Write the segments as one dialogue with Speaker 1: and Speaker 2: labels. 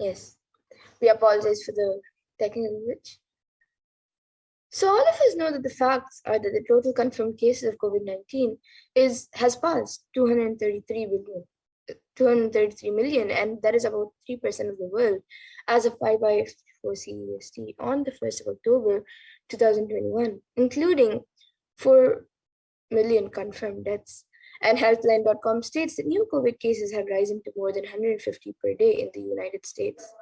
Speaker 1: Yes, we apologize for the technical glitch. So all of us know that the facts are that the total confirmed cases of COVID-19 has passed 233 million, and that is about 3% of the world as of 5 by 54 CEST on the 1st of October 2021, including 4 million confirmed deaths. And Healthline.com states that new COVID cases have risen to more than 150 per day in the United States,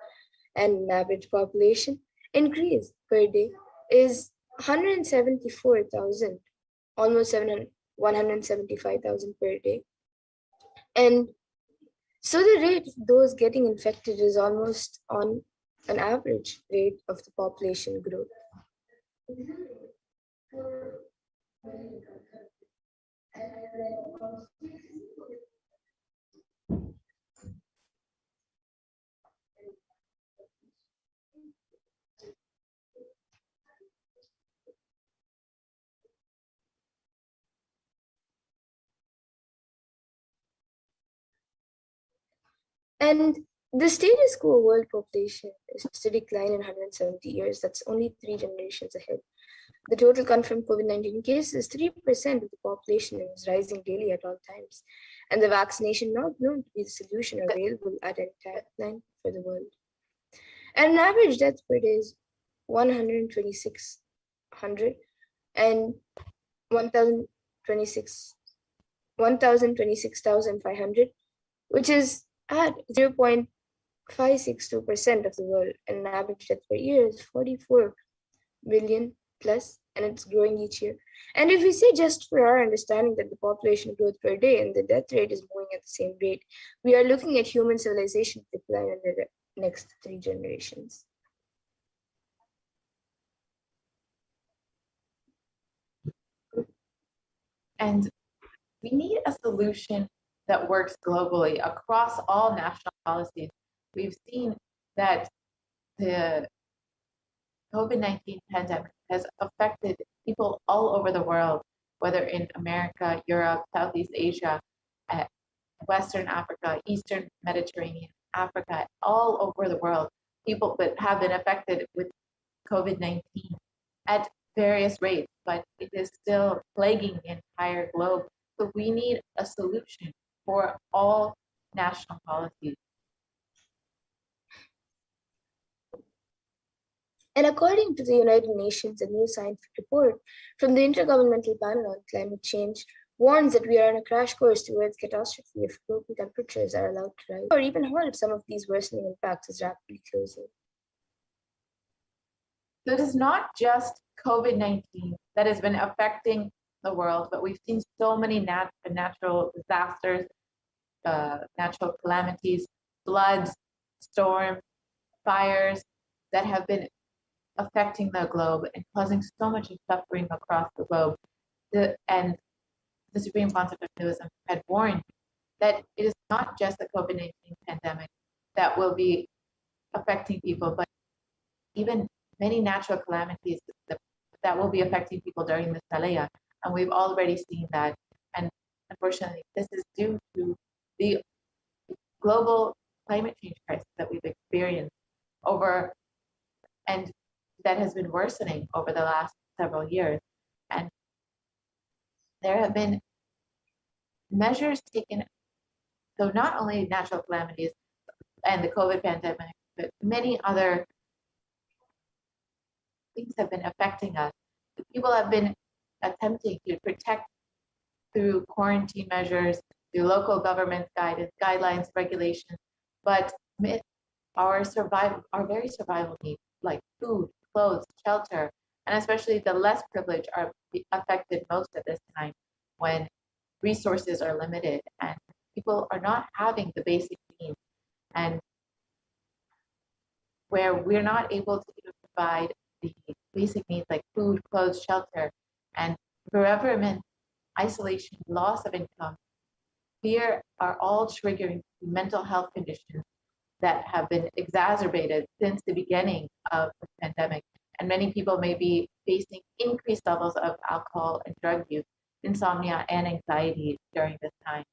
Speaker 1: and an average population increase per day is 174,000, almost 175,000 per day. And so the rate of those getting infected is almost on an average rate of the population growth. And the status quo world population is to decline in 170 years. That's only 3 generations ahead. The total confirmed COVID-19 cases is 3% of the population and is rising daily at all times. And the vaccination not known to be the solution available at any time for the world. And an average death per day is 126,000 and 1,026,500, which is at 0.562% of the world, and an average death per year is 44 million plus, and it's growing each year. And if we say, just for our understanding, that the population growth per day and the death rate is moving at the same rate, we are looking at human civilization decline in the next 3 generations.
Speaker 2: And we need a solution that works globally across all national policies. We've seen that the COVID-19 pandemic has affected people all over the world, whether in America, Europe, Southeast Asia, Western Africa, Eastern Mediterranean, Africa, all over the world. People that have been affected with COVID-19 at various rates, but it is still plaguing the entire globe. So we need a solution for all national policies.
Speaker 1: And according to the United Nations, a new scientific report from the Intergovernmental Panel on Climate Change warns that we are on a crash course towards catastrophe if global temperatures are allowed to rise, or even halt some of these worsening impacts is rapidly closing.
Speaker 2: So it is not just COVID-19 that has been affecting the world, but we've seen so many natural disasters, natural calamities, floods, storms, fires that have been affecting the globe and causing so much suffering across the globe. And the Supreme Council of Hinduism had warned that it is not just the COVID-19 pandemic that will be affecting people, but even many natural calamities that will be affecting people during this Pralaya. And we've already seen that. And unfortunately, this is due to the global climate change crisis that we've experienced and that has been worsening over the last several years. And there have been measures taken, so not only natural calamities and the COVID pandemic, but many other things have been affecting us. People have been attempting to protect through quarantine measures, through local government guidance, guidelines, regulations, but our very survival needs, like food, clothes, shelter, and especially the less privileged are affected most at this time when resources are limited and people are not having the basic needs, and where we're not able to provide the basic needs like food, clothes, shelter, and bereavement, isolation, loss of income, fear are all triggering mental health conditions that have been exacerbated since the beginning of the pandemic. And many people may be facing increased levels of alcohol and drug use, insomnia, and anxiety during this time.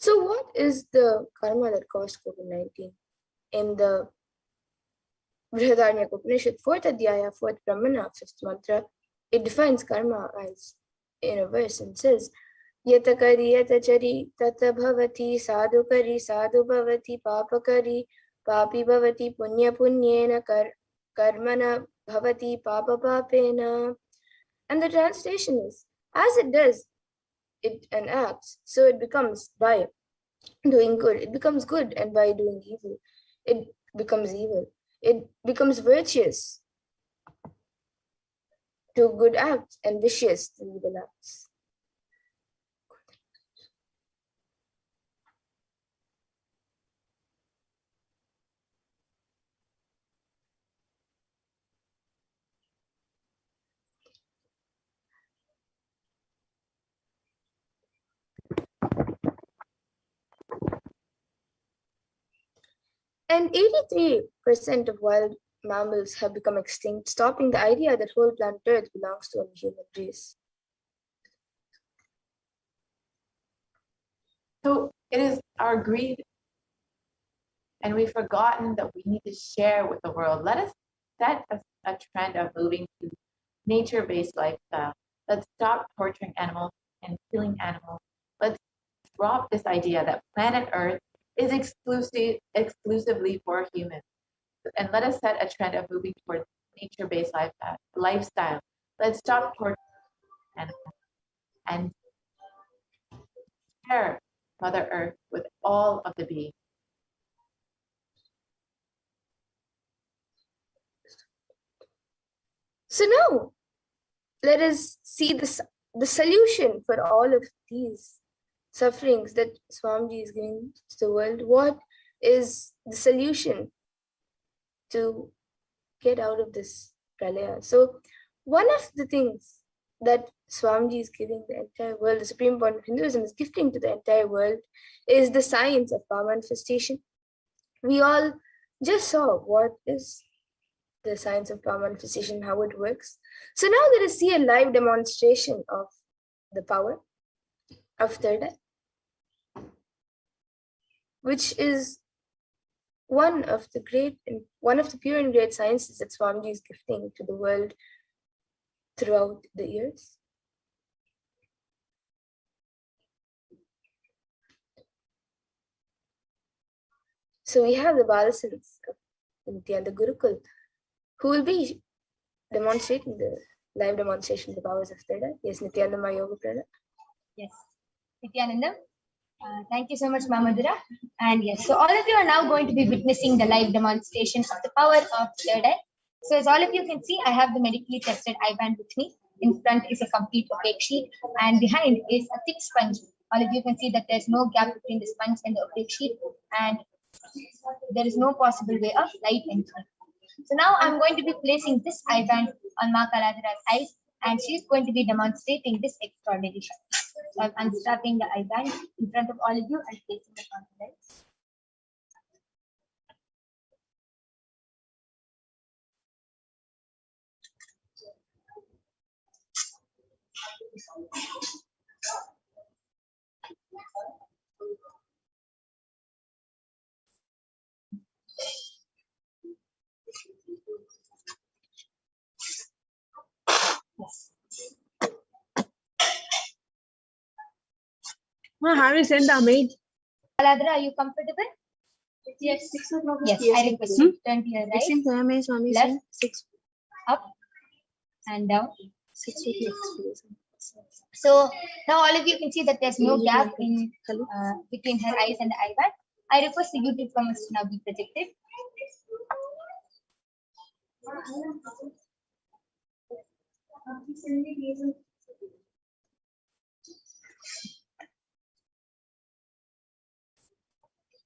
Speaker 1: So what is the karma that caused COVID-19? In the Brihadaranyaka Upanishad, 4th Adhyaya, 4th Brahmana, 5th mantra, it defines karma as in a verse and says, Yatakari yatachari tata bhavati sadhukari sadhu bhavati papakari papi bhavati punya punyena karmana bhavati papa papena. And the translation is, as it does it and acts, so it becomes by doing good. It becomes good, and by doing evil, it becomes evil. It becomes virtuous to good acts and vicious to evil acts. And 83% of wild mammals have become extinct, stopping the idea that whole planet Earth belongs to a human race.
Speaker 2: So it is our greed, and we've forgotten that we need to share with the world. Let us set a trend of moving to nature-based lifestyle. Let's stop torturing animals and killing animals. Let's drop this idea that planet Earth is exclusively for humans. And let us set a trend of moving towards nature-based lifestyle. Let's stop torturing animals and share Mother Earth with all of the beings.
Speaker 1: So now, let us see the solution for all of these sufferings that Swamiji is giving to the world. What is the solution to get out of this pralaya? So one of the things that Swamiji is giving the entire world, the supreme point of Hinduism is gifting to the entire world, is the science of power manifestation. We all just saw what is the science of power manifestation, how it works. So now let us see a live demonstration of the power of third eye, which is one of the pure and great sciences that Swamiji is gifting to the world throughout the years. So we have the Balasans of Nithyananda Gurukul, who will be demonstrating the live demonstration of the powers of third eye. Yes, Nithyananda Yoga Prana.
Speaker 3: Yes, Nithyananda. Thank you so much, Mamadura. And yes, so all of you are now going to be witnessing the live demonstration of the power of third eye. So as all of you can see, I have the medically tested eye band with me. In front is a complete opaque sheet, and behind is a thick sponge. All of you can see that there's no gap between the sponge and the opaque sheet, and there is no possible way of light entering. So now I'm going to be placing this eye band on Ma Kaladhara's eyes, and she's going to be demonstrating this extraordinary shot. So I'm unstrapping the eye band in front of all of you and placing it on the lens. Yes.
Speaker 4: Have you sent the maid?
Speaker 3: Kaladhara, are you comfortable? Yes. Yes, I request you to turn to your right, left, up, and down. So now all of you can see that there's no gap in between her eyes and the eye band. I request the YouTube comments to now be projected.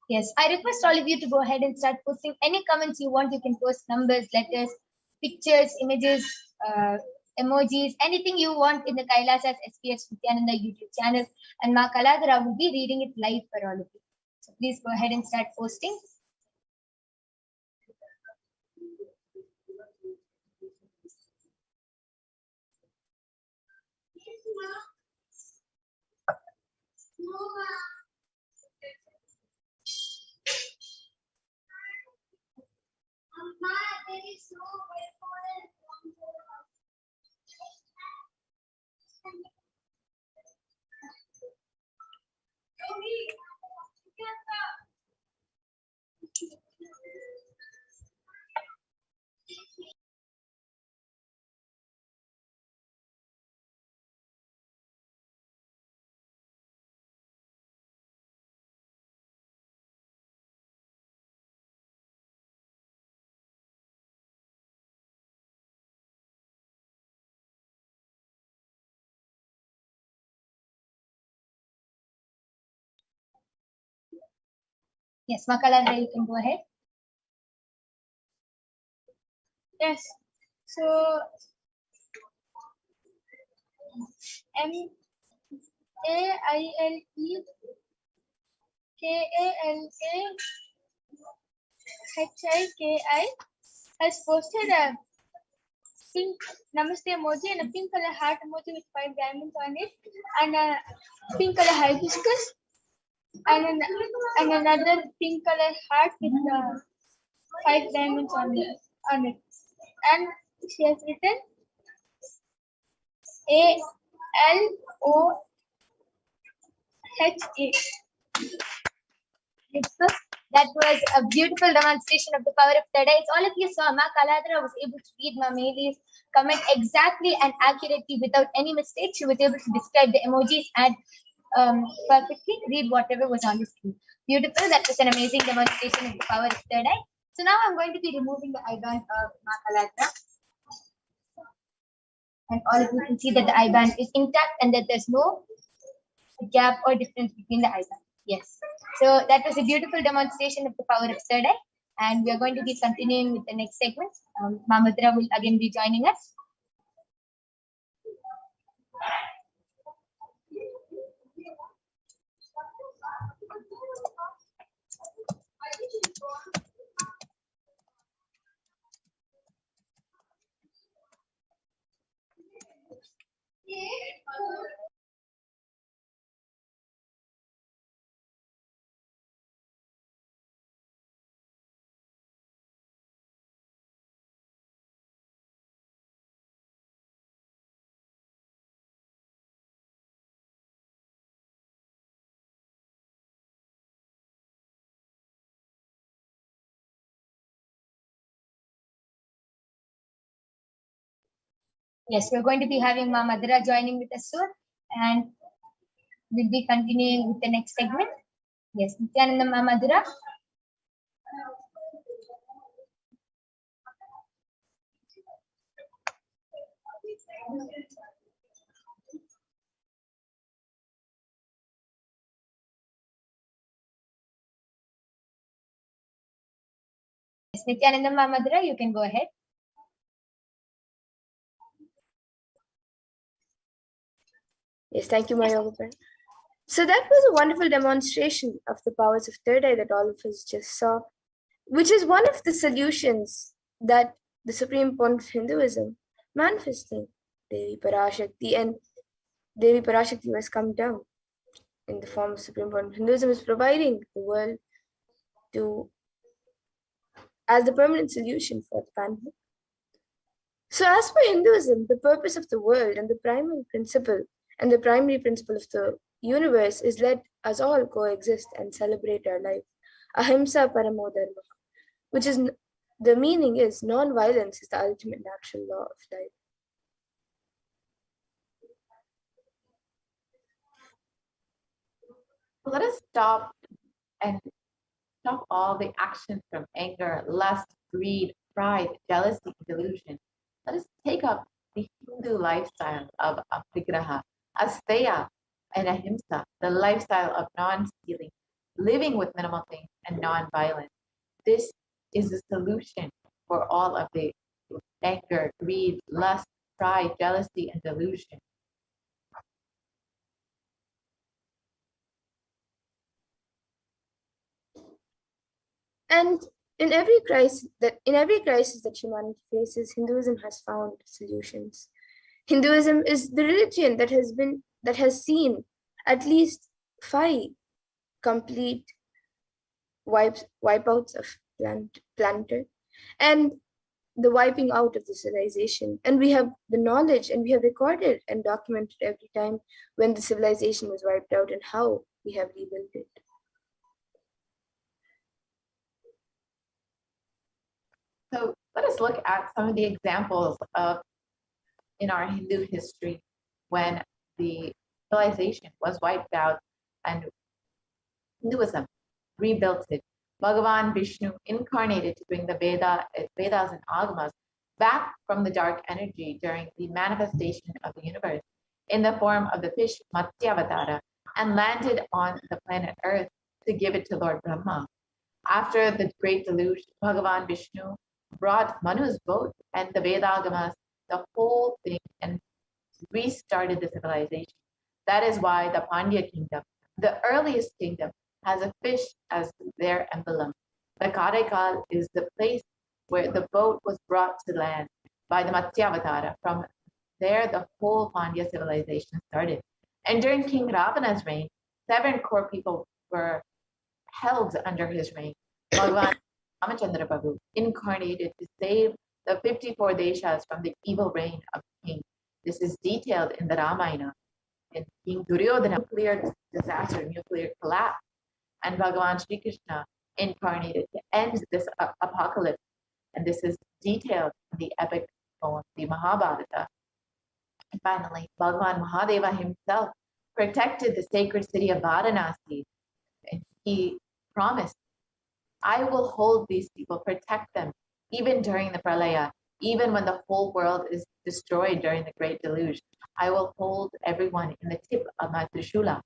Speaker 3: Yes, I request all of you to go ahead and start posting any comments you want. You can post numbers, letters, pictures, images, emojis, anything you want in the Kailasa'S HDH Nithyananda YouTube channel, and Ma Kaladhara will be reading it live for all of you. So please go ahead and start posting. Yes, Makalandra, you can go ahead.
Speaker 4: Yes. So MAILEKALAHIKI has posted a pink Namaste emoji and a pink color heart emoji with 5 diamonds on it, and a pink color hibiscus, and another pink color heart with 5 diamonds on it. And she has written ALOHA.
Speaker 3: So that was a beautiful demonstration of the power of third eye. It's all of you saw. Ma Kaladra was able to read Ma Meli's comment exactly and accurately without any mistake. She was able to describe the emojis and perfectly read whatever was on the screen. Beautiful. That was an amazing demonstration of the power of third eye. So now I'm going to be removing the eye band of Ma Kaladra. And all of you can see that the eye band is intact and that there's no gap or difference between the eye band. Yes. So that was a beautiful demonstration of the power of third eye. And we are going to be continuing with the next segment. Mamadra will again be joining us. Yes, we're going to be having Ma Madhura joining with us soon, and we'll be continuing with the next segment. Yes, Nithyananda Ma Madhura. Yes, Nithyananda Ma Madhura, you can go ahead.
Speaker 1: Yes, thank you, my yoga friend. So that was a wonderful demonstration of the powers of third eye that all of us just saw, which is one of the solutions that the supreme point of Hinduism manifesting Devi Parashakti, and Devi Parashakti has come down in the form of supreme point of Hinduism, is providing the world to as the permanent solution for the pandemic. So as for Hinduism, the purpose of the world and the primary principle of the universe is let us all coexist and celebrate our life. Ahimsa paramo dharma, which is the meaning is non-violence is the ultimate natural law of life.
Speaker 2: Let us stop all the actions from anger, lust, greed, pride, jealousy, and delusion. Let us take up the Hindu lifestyle of Apigraha, Asteya, and Ahimsa, the lifestyle of non-stealing, living with minimal things and non-violence. This is the solution for all of the anger, greed, lust, pride, jealousy, and delusion.
Speaker 1: And in every crisis that humanity faces, Hinduism has found solutions. Hinduism is the religion that has seen at least 5 complete wipeouts of planet, and the wiping out of the civilization. And we have the knowledge, and we have recorded and documented every time when the civilization was wiped out and how we have rebuilt it.
Speaker 2: So let us look at some of the examples of in our Hindu history when the civilization was wiped out and Hinduism rebuilt it. Bhagavan Vishnu incarnated to bring the Vedas and Agamas back from the dark energy during the manifestation of the universe in the form of the fish Matsyavatara and landed on the planet Earth to give it to Lord Brahma. After the great deluge, Bhagavan Vishnu brought Manu's boat and the Vedagamas, the whole thing, and restarted the civilization. That is why the Pandya kingdom, the earliest kingdom, has a fish as their emblem. The Karaikal is the place where the boat was brought to land by the Matsyavatara. From there, the whole Pandya civilization started. And during King Ravana's reign, 7 core people were held under his reign. Bhagavan Ramachandra Prabhu incarnated to save the 54 deshas from the evil reign of the king. This is detailed in the Ramayana. In King Duryodhana, nuclear disaster, nuclear collapse, and Bhagavan Sri Krishna incarnated to end this apocalypse. And this is detailed in the epic poem, the Mahabharata. And finally, Bhagavan Mahadeva himself protected the sacred city of Varanasi. And he promised, I will hold these people, protect them, even during the pralaya, even when the whole world is destroyed during the great deluge. I will hold everyone in the tip of my Trishula.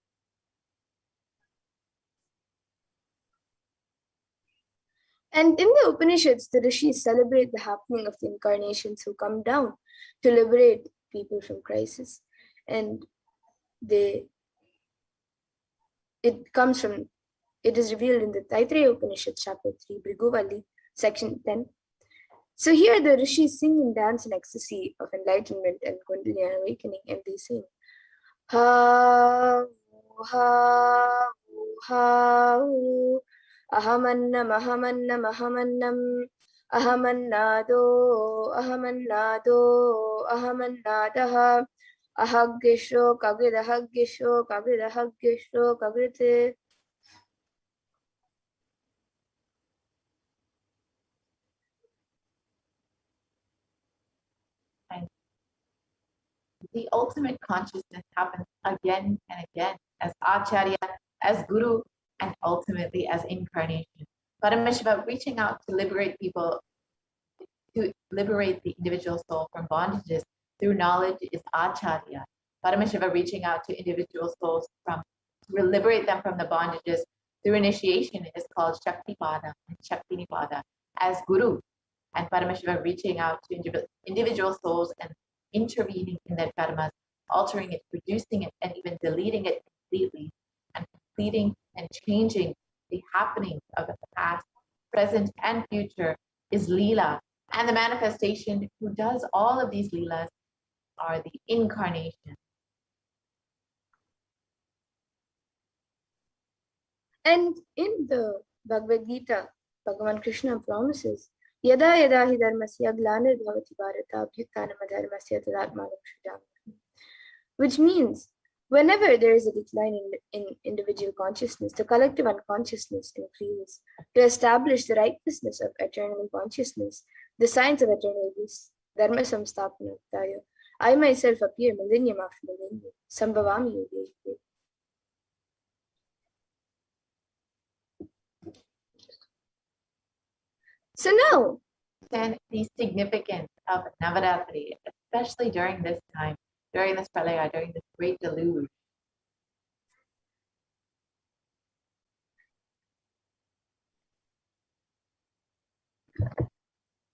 Speaker 1: And in the Upanishads, the rishis celebrate the happening of the incarnations who come down to liberate people from crisis. And it is revealed in the Taittiriya Upanishad, chapter 3, Bhriguvali, section 10. So here the rishis sing and dance in ecstasy of enlightenment and Kundalini awakening, and they sing, ha, ha, ha, ahamannam, ahamannam, ahamannam, ahamannado, ahamannado, ahamannadaha, ahaggisho, kagrid, ahaggisho, kagrid, ahaggisho, kagrite.
Speaker 2: The ultimate consciousness happens again and again as Acharya, as Guru, and ultimately as incarnation. Paramashiva reaching out to liberate people, to liberate the individual soul from bondages through knowledge is Acharya. Paramashiva reaching out to individual souls to liberate them from the bondages through initiation is called Shaktipada and Shaktinipada as Guru. And Paramashiva reaching out to individual souls and intervening in their karmas, altering it, reducing it, and even deleting it completely, and completing and changing the happenings of the past, present, and future is Leela. And the manifestation who does all of these Leelas are the incarnation.
Speaker 1: And in the Bhagavad Gita, Bhagavan Krishna promises, Yada yada hi dharmasya glanir bhavati bharata abhyuttanam adharmasya tadatmanam shrujam. Which means, whenever there is a decline in individual consciousness, the collective unconsciousness increases. To establish the righteousness of eternal consciousness, the science of eternal bliss, dharma samsthapanataya, I myself appear millennium after millennium, sambhavami yuge yuge. So now,
Speaker 2: And the significance of Navaratri, especially during this time, during this pralaya, during this great deluge.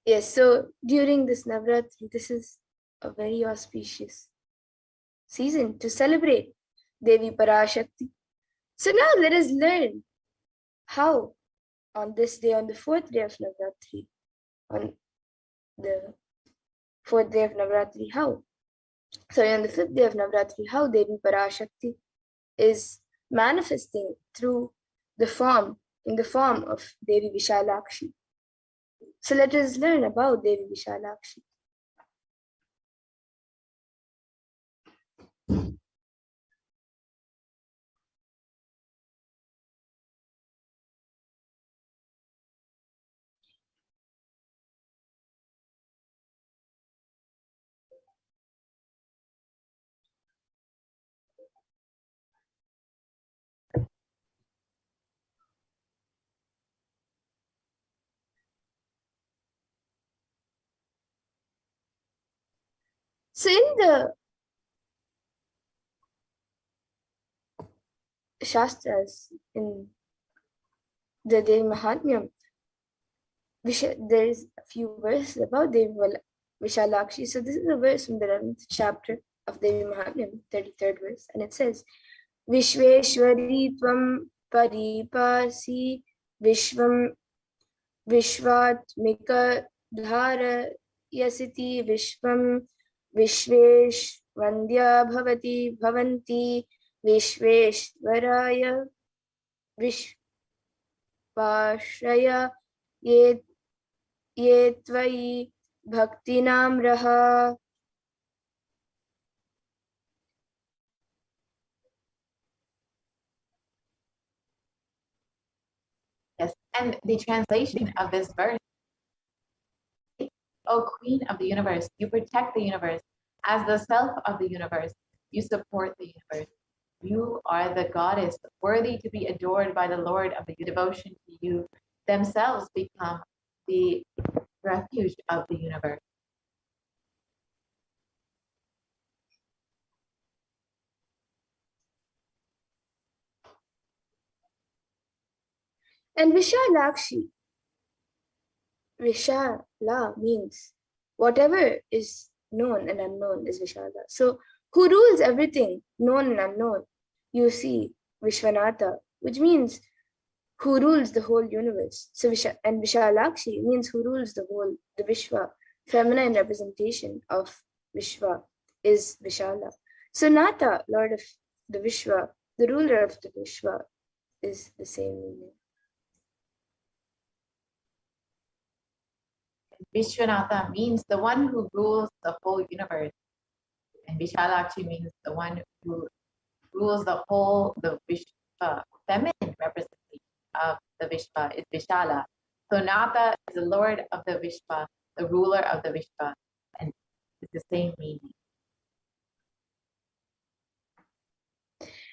Speaker 1: yes, so during this Navaratri, this is a very auspicious season to celebrate Devi Parashakti. So now let us learn how on this day, on the 4th day of Navaratri, on the 4th day of Navaratri, how? Sorry, on the 5th day of Navaratri, how Devi Parashakti is manifesting through in the form of Devi Vishalakshi. So let us learn about Devi Vishalakshi. So in the Shastras, in the Devi Mahatmyam, there is a few verses about Devi Vishalakshi. So this is a verse from the 11th chapter of Devi Mahatmyam, 33rd verse, and it says, Vishveshwari Tvam Paripasi Vishvam Vishvatmika Dhara Yasiti Vishvam Vishveshvandya Bhavati Bhavanti Vishveshwaraya Vishvashraya Ye Tvai Bhaktinam Raha.
Speaker 2: Yes, and the translation of this verse, O Queen of the universe, you protect the universe. As the self of the universe, you support the universe. You are the goddess, worthy to be adored by the Lord of the devotion to you themselves become the refuge of the universe.
Speaker 1: And Vishalakshi, Vishala means whatever is known and unknown is Vishala. So who rules everything, known and unknown? You see Vishwanatha, which means who rules the whole universe. So and Vishalakshi means who rules the Vishwa. Feminine representation of Vishwa is Vishala. So Natha, Lord of the Vishwa, the ruler of the Vishwa, is the same meaning.
Speaker 2: Vishwanatha means the one who rules the whole universe. And Vishalakshi means the one who rules the Vishwa. Feminine representation of the Vishwa is Vishala. So Natha is the Lord of the Vishwa, the ruler of the Vishwa, and it's the same meaning.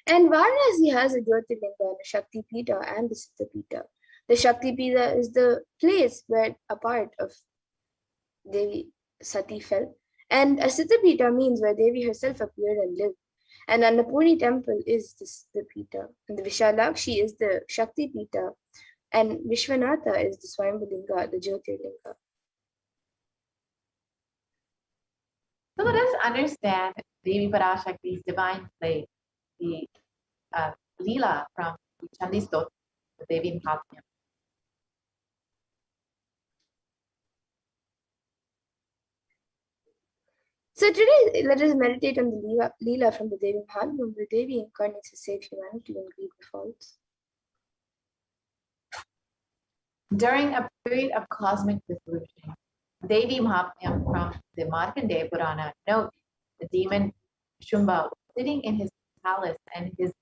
Speaker 1: And Varanasi has a Jyotirlinga, a Shakti Pita, and the Siddha Pita. The Shakti Pita is the place where a part of Devi Sati fell. And a Siddha Pita means where Devi herself appeared and lived. And Annapurni temple is the Siddha Pita. And the Vishalakshi is the Shakti Pita. And Vishwanatha is the Swayambhulinga, the Jyotirlinga.
Speaker 2: So let us understand Devi Parashakti's divine play, the Leela from Chandi Stotra, the Devi Mahatmyam.
Speaker 1: So today, let us meditate on the Leela from the Devi Mahatmyam, where Devi incarnates to save humanity when greed befalls.
Speaker 2: During a period of cosmic dissolution, Devi Mahatmyam from the Markandeya Purana notes the demon Shumba sitting in his palace and his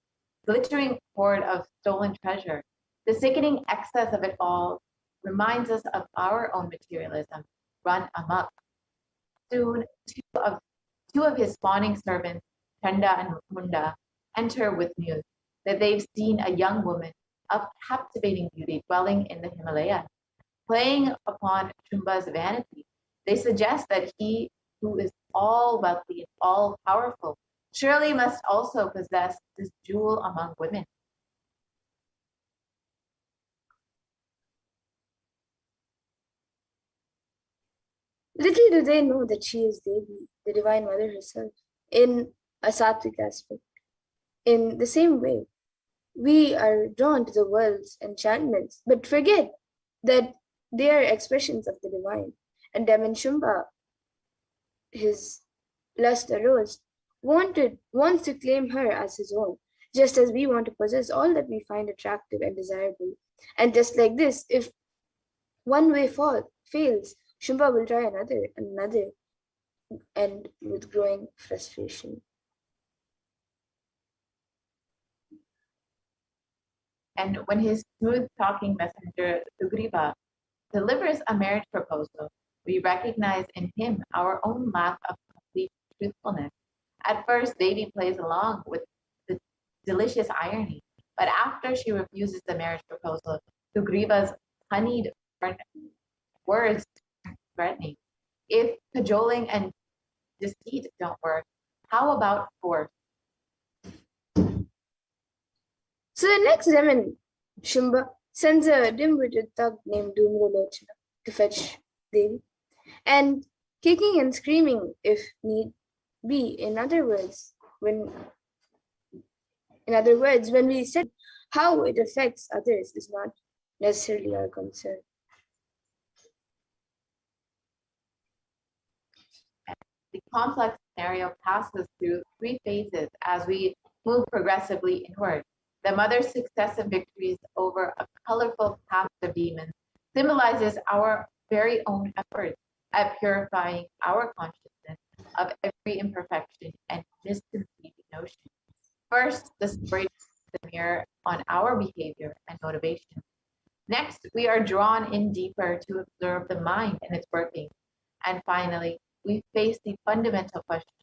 Speaker 2: glittering hoard of stolen treasure. The sickening excess of it all reminds us of our own materialism run amok. Soon, two of his spawning servants, Chanda and Munda, enter with news that they've seen a young woman of captivating beauty dwelling in the Himalayas. Playing upon Shumba's vanity, they suggest that he who is all wealthy and all powerful surely must also possess this jewel among women.
Speaker 1: Little do they know that she is Devi, the Divine Mother herself, in a sattvic aspect. In the same way, we are drawn to the world's enchantments, but forget that they are expressions of the divine. And Demon Shumba, his lust aroused, wants to claim her as his own, just as we want to possess all that we find attractive and desirable. And just like this, if one way fails, Shumba will try another and another, and with growing frustration.
Speaker 2: And when his smooth-talking messenger, Sugriva, delivers a marriage proposal, we recognize in him our own lack of complete truthfulness. At first, Devi plays along with the delicious irony, but after she refuses the marriage proposal, Sugriva's honeyed words turn threatening. If cajoling and deceit don't work, how about force?
Speaker 1: So the next demon, Shumba, sends a dim-witted thug named Dhumralochana to fetch Devi, and kicking and screaming if need be. In other words, when we said how it affects others is not necessarily our concern.
Speaker 2: The complex scenario passes through three phases as we move progressively inward. The mother's successive victories over a colorful cast of demons symbolizes our very own efforts at purifying our consciousness of every imperfection and misconceived notion. First, the story is the mirror on our behavior and motivation. Next, we are drawn in deeper to observe the mind and its working. And finally, we face the fundamental question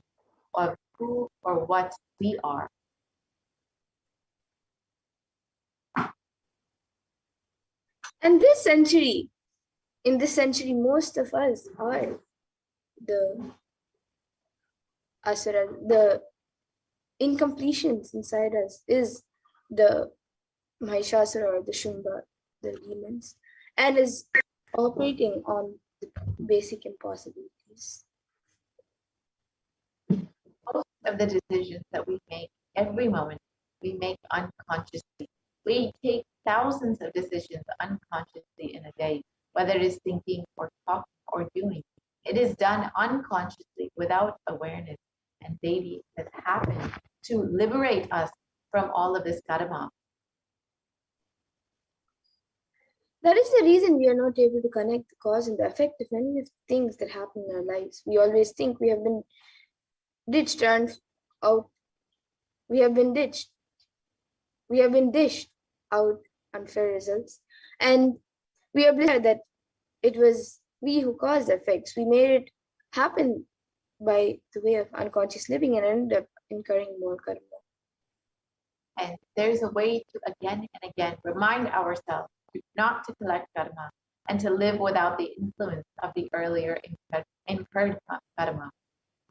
Speaker 2: of who or what we are.
Speaker 1: And in this century, most of us are the asura, the incompletions inside us is the Mahishasura or the Shumba, the demons, and is operating on the basic impossibilities.
Speaker 2: Most of the decisions that we make every moment, we make unconsciously. We take thousands of decisions unconsciously in a day, whether it is thinking or talking or doing. It is done unconsciously without awareness. And Devi has happened to liberate us from all of this karma.
Speaker 1: That is the reason we are not able to connect the cause and the effect of many of the things that happen in our lives. We always think we have been ditched out. We have been dished out unfair results, and we are blessed that it was we who caused the effects. We made it happen by the way of unconscious living and ended up incurring more karma.
Speaker 2: And there's a way to again and again remind ourselves not to collect karma and to live without the influence of the earlier incurred karma.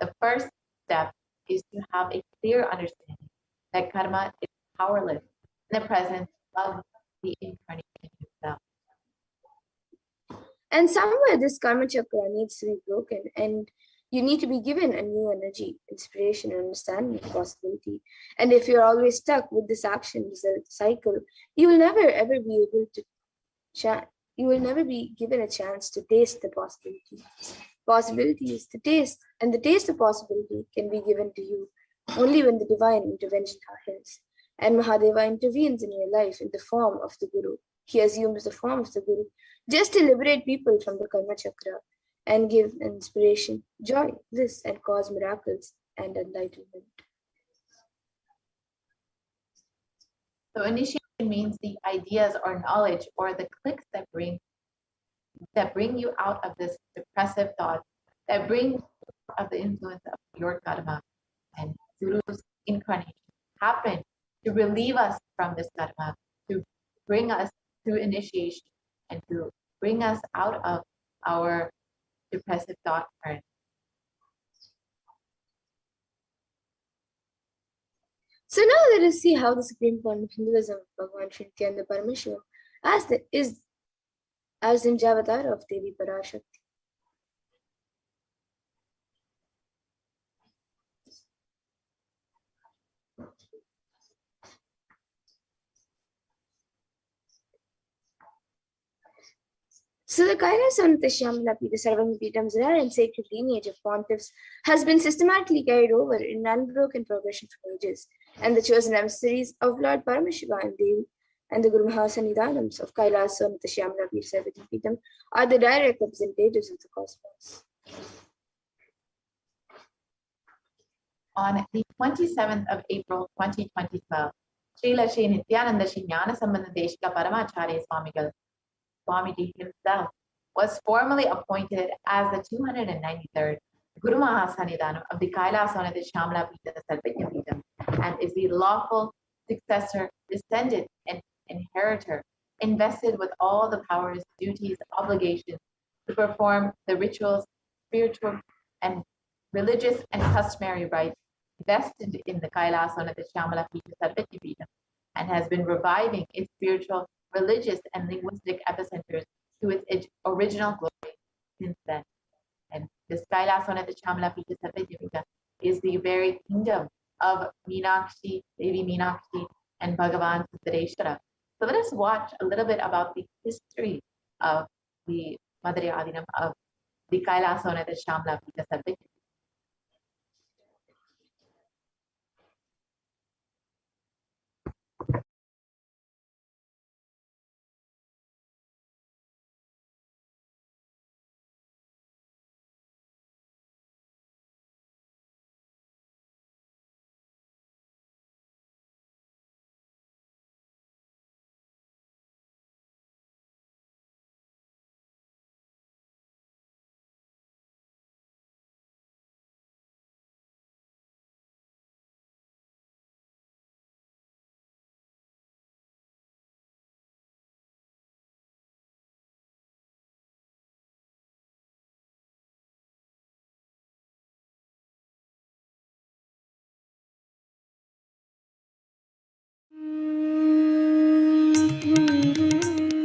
Speaker 2: The first step is to have a clear understanding that karma is powerless in the presence of the incarnation itself.
Speaker 1: And somewhere this karma chakra needs to be broken, and you need to be given a new energy, inspiration, and understanding of possibility. And if you're always stuck with this action result cycle, you will never ever be able to you will never be given a chance to taste the possibility. Possibility is the taste, and the taste of possibility can be given to you only when the divine intervention happens. And Mahadeva intervenes in your life in the form of the Guru. He assumes the form of the Guru just to liberate people from the karma chakra and give inspiration, joy, bliss, and cause miracles and enlightenment.
Speaker 2: So initiation means the ideas or knowledge or the clicks that bring you out of this depressive thought, that bring you out of the influence of your karma. And Guru's incarnation happened to relieve us from this karma, to bring us to initiation and to bring us out of our depressive thought current.
Speaker 1: So now let us see how the supreme point of Hinduism, Bhagavan Sri Nithyananda Paramashivam, is as the Avatar of Devi Parashakti. So the Kailasa'S, the Sarvamapitham, Zara and sacred lineage of pontiffs has been systematically carried over in unbroken progression for ages, and the chosen emissaries of Lord Paramashiva and Devi and the Guru Mahasannidhanams of Kailasa Nithyananda Paramashivam are the direct representatives of the cosmos.
Speaker 2: On the 27th of April 2012, Srila Shri Nithyananda Jnana Deshika Paramacharya Swamiji himself was formally appointed as the 293rd Guru Mahasannidhanam of the Kailasa'S Shamla Pita Sarvajna Pita, and is the lawful successor, descendant, and inheritor, invested with all the powers, duties, obligations to perform the rituals, spiritual and religious and customary rites vested in the Kailasa'S Shamla Pita Sarvajna Pita, and has been reviving its spiritual, religious, and linguistic epicenters to its original glory since then. And this Kailasa'S Shamla Pita Sarvajna Pita is the very kingdom of Meenakshi, Devi Meenakshi, and Bhagavan Siddhareshwara. So let us watch a little bit about the history of the Madhurya Adinam of the Kailasa'S Shamla Pita Sarvajna Pita.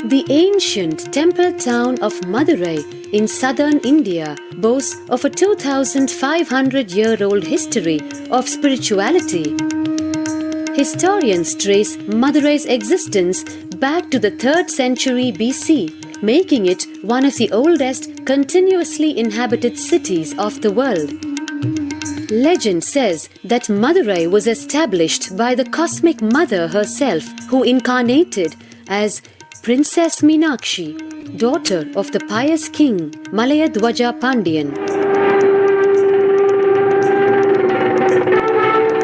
Speaker 5: The ancient temple town of Madurai in southern India boasts of a 2,500-year-old history of spirituality. Historians trace Madurai's existence back to the 3rd century BC, making it one of the oldest continuously inhabited cities of the world. Legend says that Madurai was established by the cosmic mother herself, who incarnated as Princess Meenakshi, daughter of the pious king Malayadwaja Pandian.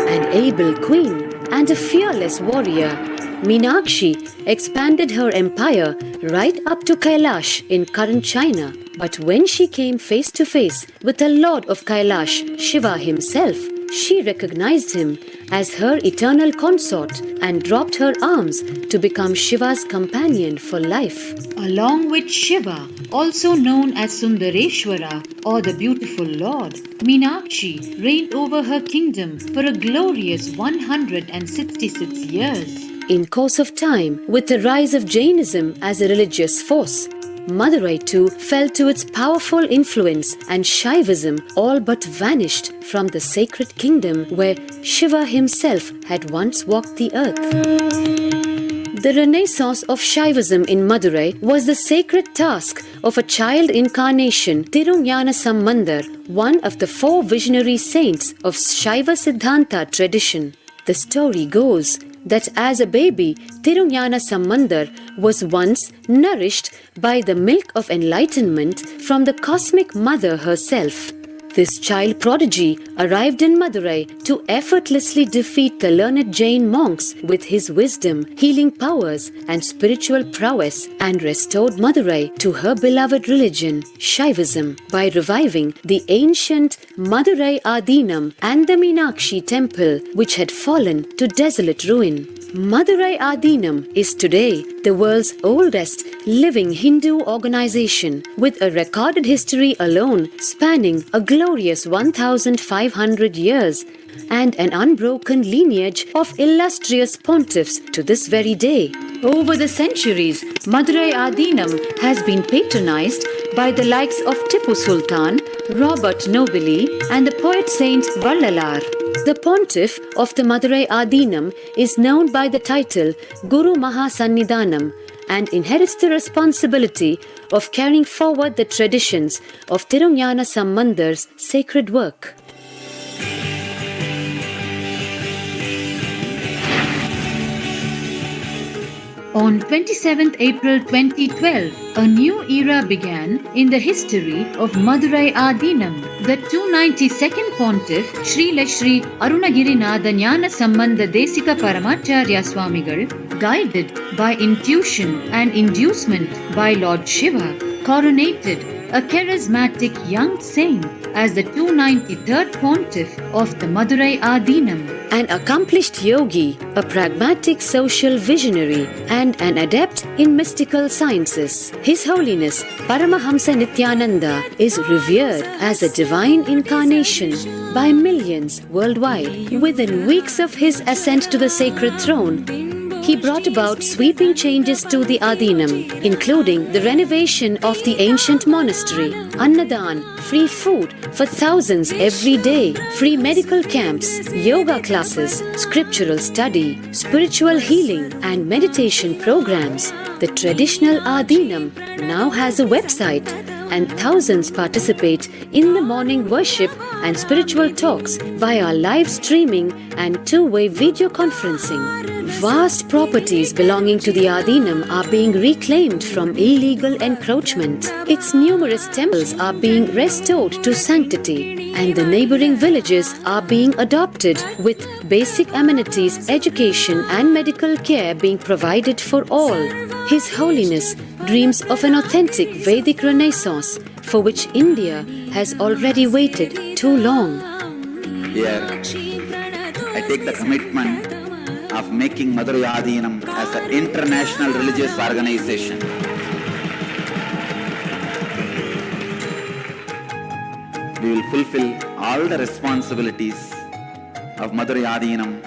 Speaker 5: An able queen and a fearless warrior, Meenakshi expanded her empire right up to Kailash in current China. But when she came face to face with the Lord of Kailash, Shiva himself, she recognized him as her eternal consort and dropped her arms to become Shiva's companion for life.
Speaker 6: Along with Shiva, also known as Sundareshwara or the beautiful Lord, Meenakshi reigned over her kingdom for a glorious 166 years.
Speaker 5: In course of time, with the rise of Jainism as a religious force, Madurai too fell to its powerful influence, and Shaivism all but vanished from the sacred kingdom where Shiva himself had once walked the earth. The renaissance of Shaivism in Madurai was the sacred task of a child incarnation, Tirunjana Sambandar, one of the 4 visionary saints of Shaiva Siddhanta tradition. The story goes that as a baby, Tirunjana Sambandar was once nourished by the milk of enlightenment from the cosmic mother herself. This child prodigy arrived in Madurai to effortlessly defeat the learned Jain monks with his wisdom, healing powers, and spiritual prowess, and restored Madurai to her beloved religion, Shaivism, by reviving the ancient Madurai Adinam and the Meenakshi temple, which had fallen to desolate ruin. Madurai Adinam is today the world's oldest living Hindu organization, with a recorded history alone spanning a glorious 1,500 years and an unbroken lineage of illustrious pontiffs to this very day. Over the centuries, Madurai Adinam has been patronized by the likes of Tipu Sultan, Robert Nobili, and the poet saint Vallalar. The pontiff of the Madurai Adinam is known by the title Guru Mahasannidhanam and inherits the responsibility of carrying forward the traditions of Tirunjana Sambandar's sacred work.
Speaker 6: On 27th April 2012, a new era began in the history of Madurai Adinam. The 292nd Pontiff, Srila Sri Arunagiri Nithyananda Sambandha Desika Paramacharya Swamigal, guided by intuition and inducement by Lord Shiva, coronated a charismatic young saint as the 293rd Pontiff of the Madurai Adinam.
Speaker 5: An accomplished yogi, a pragmatic social visionary, and an adept in mystical sciences. His Holiness Paramahamsa Nithyananda is revered as a divine incarnation by millions worldwide. Within weeks of his ascent to the sacred throne, he brought about sweeping changes to the Adinam, including the renovation of the ancient monastery, Annadan, free food for thousands every day, free medical camps, yoga classes, scriptural study, spiritual healing, and meditation programs. The traditional Adinam now has a website, and thousands participate in the morning worship and spiritual talks via live streaming and two-way video conferencing. Vast properties belonging to the Adinam are being reclaimed from illegal encroachment. Its numerous temples are being restored to sanctity, and the neighboring villages are being adopted with basic amenities, education and medical care being provided for all. His Holiness dreams of an authentic Vedic Renaissance for which India has already waited too long.
Speaker 7: Here, I take the commitment of making Madurai Adinam as an international religious organization. We will fulfill all the responsibilities of Madurai Adinam,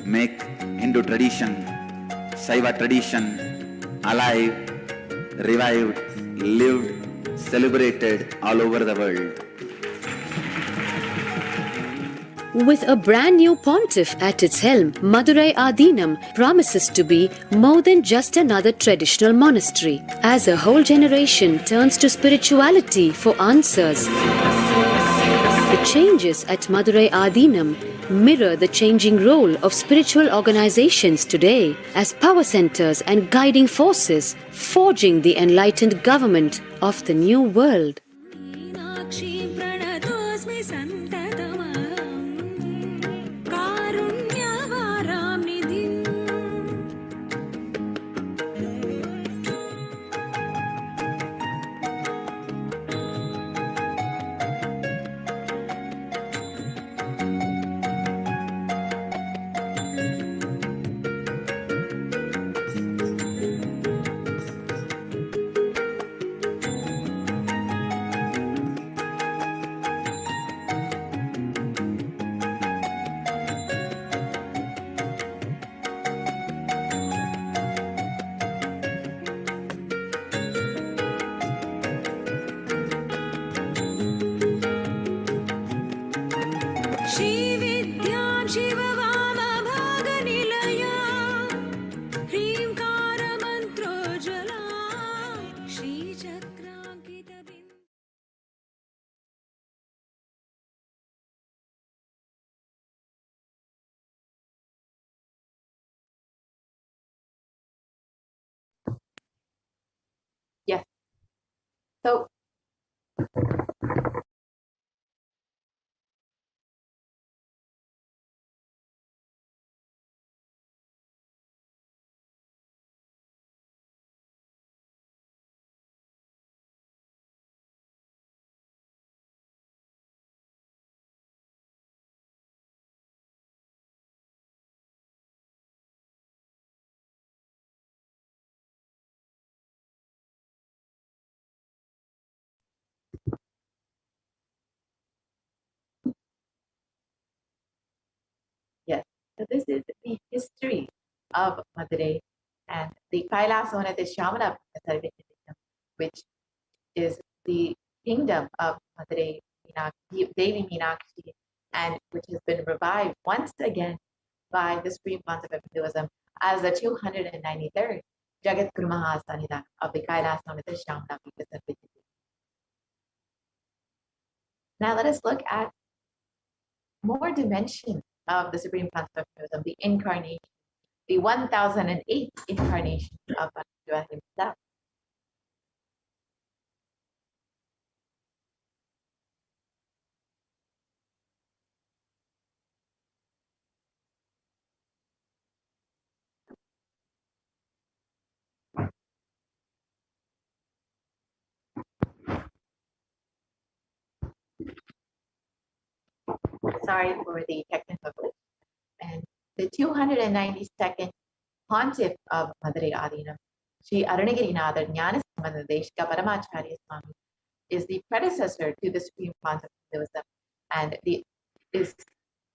Speaker 7: make Hindu tradition, Saiva tradition alive, revived, lived, celebrated all over the world.
Speaker 5: With a brand new pontiff at its helm, Madurai Adinam promises to be more than just another traditional monastery. As a whole generation turns to spirituality for answers, the changes at Madurai Adinam mirror the changing role of spiritual organizations today as power centers and guiding forces, forging the enlightened government of the new world.
Speaker 2: Yes. So yes, so this is the history of Madurai and the Kailasa'S Nithyananda Paramashivam, which is the kingdom of Madurai Devi Meenakshi, and which has been revived once again by the Supreme Concept of Hinduism as the 293rd Jagat Guru Mahasanidan of the Kailasa'S Nithyananda Paramashivam. Now let us look at more dimensions of the Supreme Concept of Hinduism, the incarnation, the 1008th incarnation of Paramashiva himself. Sorry for the technical glitch. And the 292nd pontiff of Madurai Adinam, Sri Arunagirinatha Jnanasambandha Deshika Paramacharya Swami, is the predecessor to the Supreme Pontiff of Hinduism and is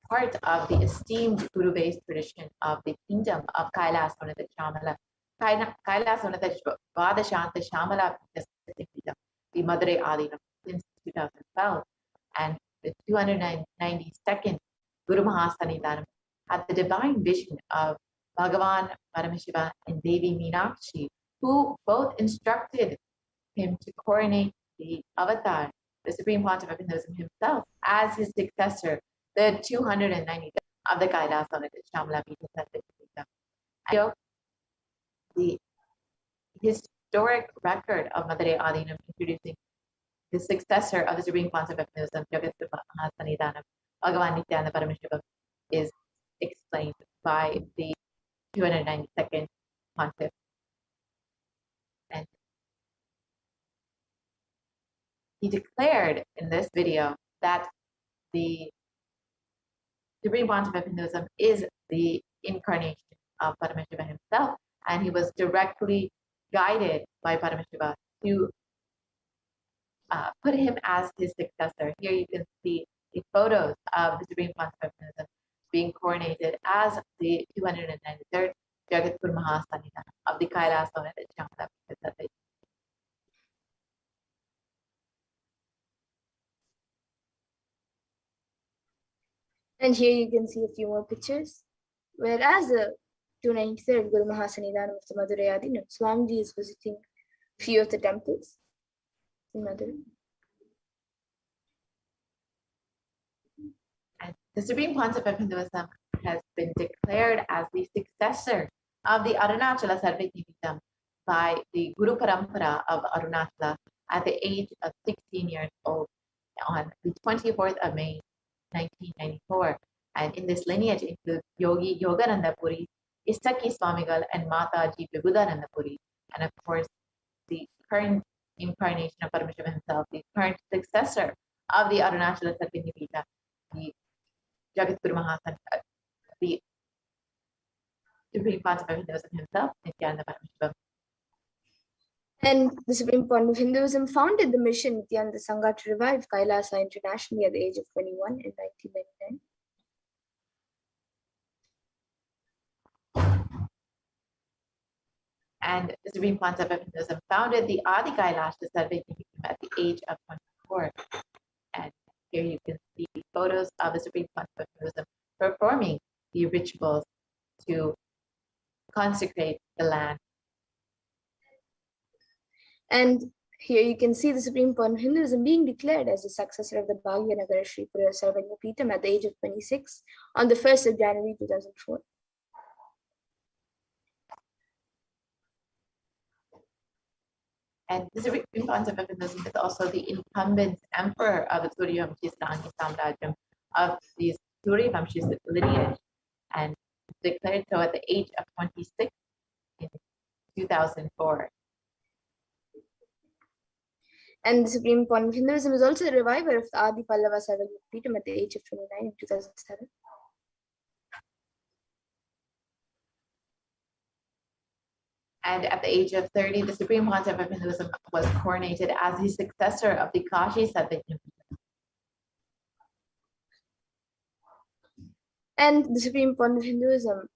Speaker 2: part of the esteemed Guru-based tradition of the kingdom of Kailasa'S Shamala, Kailasa'S Vadashanta Shamala, the Madurai Adinam since 2012, and the 292nd Guru Mahasanidhanam had the divine vision of Bhagavan Paramashiva and Devi Meenakshi, who both instructed him to coronate the avatar, the Supreme Pontiff of Hinduism himself, as his successor, the 290th of the Kailasa'S Shamala Pita. The historic record of Madurai Adinam introducing the successor of the Supreme Pontiff of Hinduism, Jagatguru Mahasanidhanam, Bhagavan Nithyananda Paramashivam, is explained by the 292nd Pontiff. And he declared in this video that the Supreme Pontiff of Hinduism is the incarnation of Paramashiva himself, and he was directly guided by Paramashiva to put him as his successor. Here you can see the photos of the Supreme Pontiff of Hinduism being coronated as the 293rd Jagatguru Mahasanidhanam of the Kailasa'S Shamala Pita.
Speaker 1: And here you can see a few more pictures. Whereas the 293rd Guru Mahasanidhanam of the Madurai Adinam, Swamiji is visiting a few of the temples in Madurai.
Speaker 2: And the Supreme Pontiff of Hinduism has been declared as the successor of the Arunachala Sarvajñapītam by the Guru Parampara of Arunachala at the age of 16 years old on the 24th of May, 1994. And in this lineage includes Yogi Yogananda Puri, Istaki Swamigal, and Mataji Vibhudananda Puri. And of course, the current incarnation of Paramashiva himself, the current successor of the Arunachala Sarvajñapīta, the Jagatguru Mahasanidhanam, the Supreme Pontiff of Hinduism himself, Nithyananda Paramashivam.
Speaker 1: And the Supreme Pontiff of Hinduism founded the mission Nityananda Sangha to revive Kailasa internationally at the age of 21 in 1999.
Speaker 2: And the Supreme Pontiff of Hinduism founded the Adi Kailasha Sarvajñapītam at the age of 24. And here you can see photos of the Supreme Pontiff of Hinduism performing the rituals to consecrate the land.
Speaker 1: And here you can see the Supreme Pontiff of Hinduism being declared as the successor of the Bhagyanagara Sri Pura Sarvajñapītam at the age of 26 on the 1st of January 2004.
Speaker 2: And the Supreme Pontiff of Hinduism is also the incumbent emperor of the Suryavamshi Sarangi Samrajyam of the Suryavamshi lineage, and declared so at the age of 26 in 2004.
Speaker 1: And the Supreme Pontiff of Hinduism is also the reviver of the Adi Pallava Sarvajñapītam at the age of 29 in 2007.
Speaker 2: And at the age of 30, the Supreme Pontiff of Hinduism was coronated as the successor of the Kashi Sarvajñapītam.
Speaker 1: And the Supreme Pontiff of Hinduism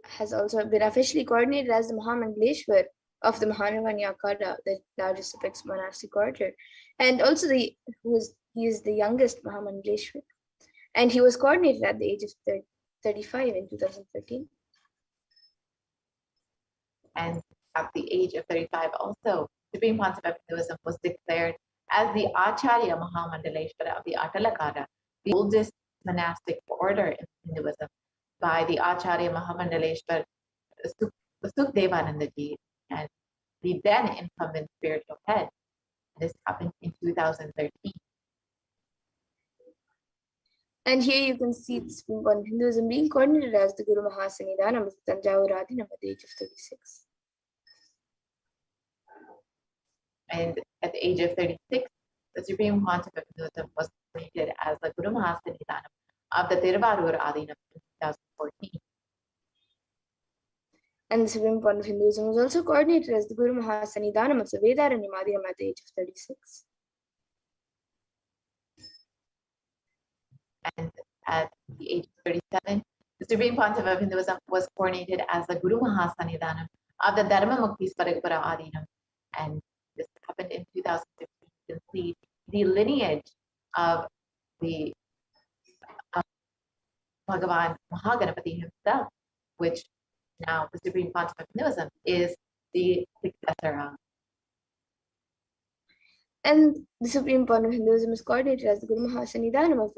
Speaker 1: has also been officially coordinated as the Mahamangaleshwar of the Mahanavanya Akada, the largest apex monastic order, and also he is the youngest Mahamangaleshwar, and he was coordinated at the age of 35 in 2013.
Speaker 2: And at the age of 35 also, Supreme Pontiff of Hinduism was declared as the Acharya Mahamangaleshwara of the Atalakara, the oldest monastic order in Hinduism, by the Acharya Mahamangaleshwar Sukdevanandaji and the then incumbent spiritual head. This happened in 2013.
Speaker 1: And here you can see the Supreme Court of Hinduism being coordinated as the Guru Mahasanidhanam of Tanjavur Adinam at the age of 36.
Speaker 2: And at the age of 36, the Supreme Pontiff of Hinduism was appointed as the Guru Mahasanidhanam of the Tiruvarur Adinam in 2014.
Speaker 1: And the Supreme Court of Hinduism was also coordinated as the Guru Mahasanidhanam of the Vedaranyam Adinam at the age of 36.
Speaker 2: And at the age of 37, the Supreme Pontiff of Hinduism was coordinated as the Guru Mahasanidhanam of the Dharma Mukti Sparagpura Adinam. And this happened in 2015. You can see the lineage of the Bhagavan Mahaganapati himself, which now the Supreme Pontiff of Hinduism is the successor of.
Speaker 1: And the Supreme Pontiff of Hinduism is coordinated as the Guru Mahasanidhanam of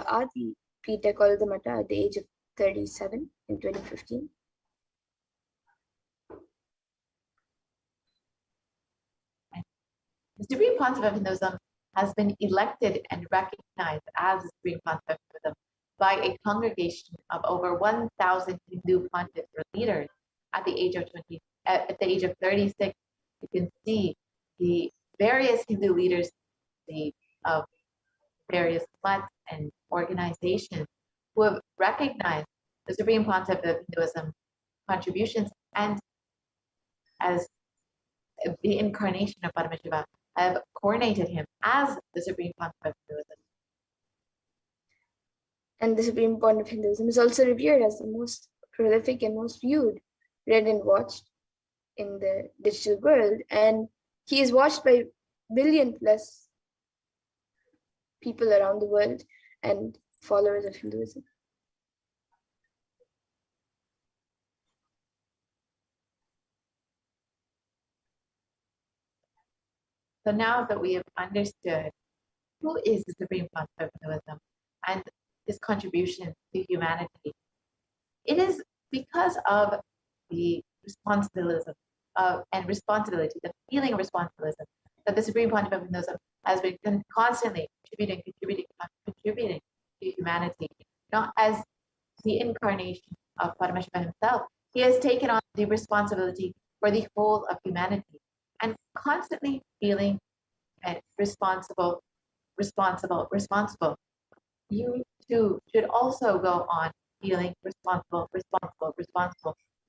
Speaker 1: Adi Pita called the Mata at the age of 37 in 2015.
Speaker 2: The Supreme Pontiff of Hinduism has been elected and recognized as the Supreme Pontiff of Hinduism by a congregation of over 1,000 Hindu pontiffs or leaders at the age of 36. You can see the various Hindu leaders of various mats and organizations who have recognized the Supreme Pontiff of Hinduism contributions and as the incarnation of Paramashiva have coordinated him as the Supreme Pontiff of Hinduism.
Speaker 1: And the Supreme Pontiff of Hinduism is also revered as the most prolific and most viewed, read and watched in the digital world. And he is watched by billion plus people around the world and followers of Hinduism.
Speaker 2: So now that we have understood who is the Supreme Pontiff of Hinduism and his contribution to humanity, it is because of the responsibility, the feeling of responsibility that the Supreme Pontiff of Hinduism has been constantly contributing to humanity. Not as the incarnation of Paramashiva himself, he has taken on the responsibility for the whole of humanity and constantly feeling responsible. You too should also go on feeling responsible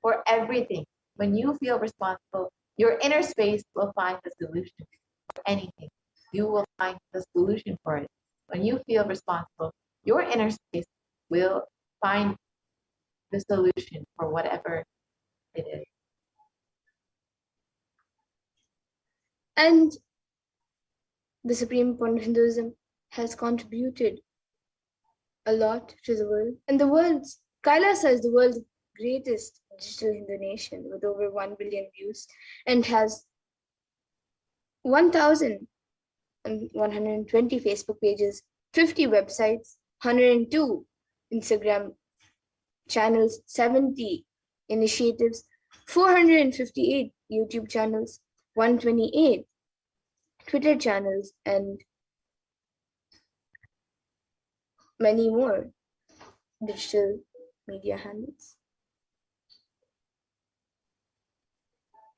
Speaker 2: for everything. When you feel responsible, your inner space will find the solution for anything. You will find the solution for it. When you feel responsible, your inner space will find the solution for whatever it is.
Speaker 1: And the Supreme Pontiff of Hinduism has contributed a lot to the world. And Kailasa is the world's greatest digital Hindu nation with over 1 billion views and has 1,120 Facebook pages, 50 websites, 102 Instagram channels, 70 initiatives, 458 YouTube channels, 128 Twitter channels, and many more digital media handles.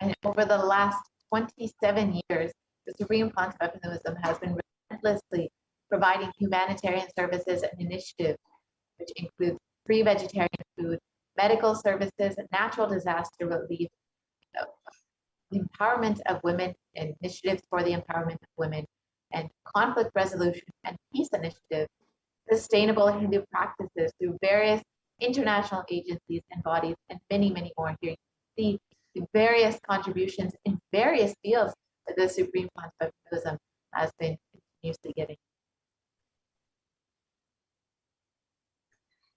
Speaker 2: And over the last 27 years, the Supreme Pontiff of Hinduism has been relentlessly providing humanitarian services and initiatives, which include free vegetarian food, medical services, natural disaster relief, the empowerment of women, initiatives for the empowerment of women, and conflict resolution and peace initiatives, sustainable Hindu practices through various international agencies and bodies, and many, many more. Here you can see the various contributions in various fields that the Supreme Pontiff of Hinduism has been continuously giving.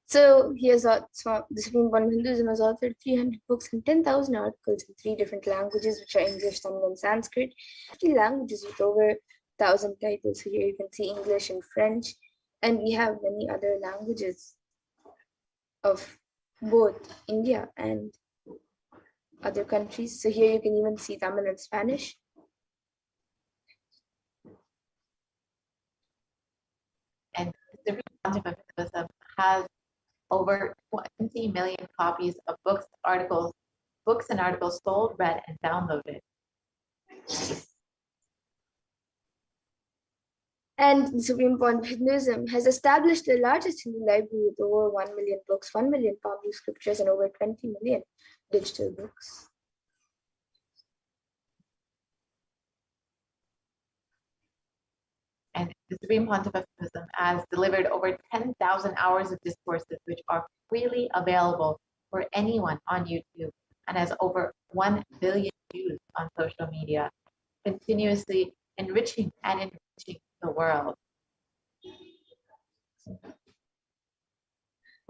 Speaker 1: So the Supreme Pontiff of Hinduism has authored 300 books and 10,000 articles in 3 different languages, which are English, Tamil, and Sanskrit. 50 languages with over 1,000 titles. So here you can see English and French, and we have many other languages of both India and other countries. So here you can even see Tamil and Spanish.
Speaker 2: And the Supreme Pontiff of Hinduism has over 20 million copies of books and articles sold, read, and downloaded.
Speaker 1: And the Supreme Pontiff of Hinduism has established the largest Hindu library with over 1 million books, 1 million published scriptures, and over 20 million digital books.
Speaker 2: And the Supreme Pontiff of Hinduism has delivered over 10,000 hours of discourses, which are freely available for anyone on YouTube, and has over 1 billion views on social media, continuously enriching the world.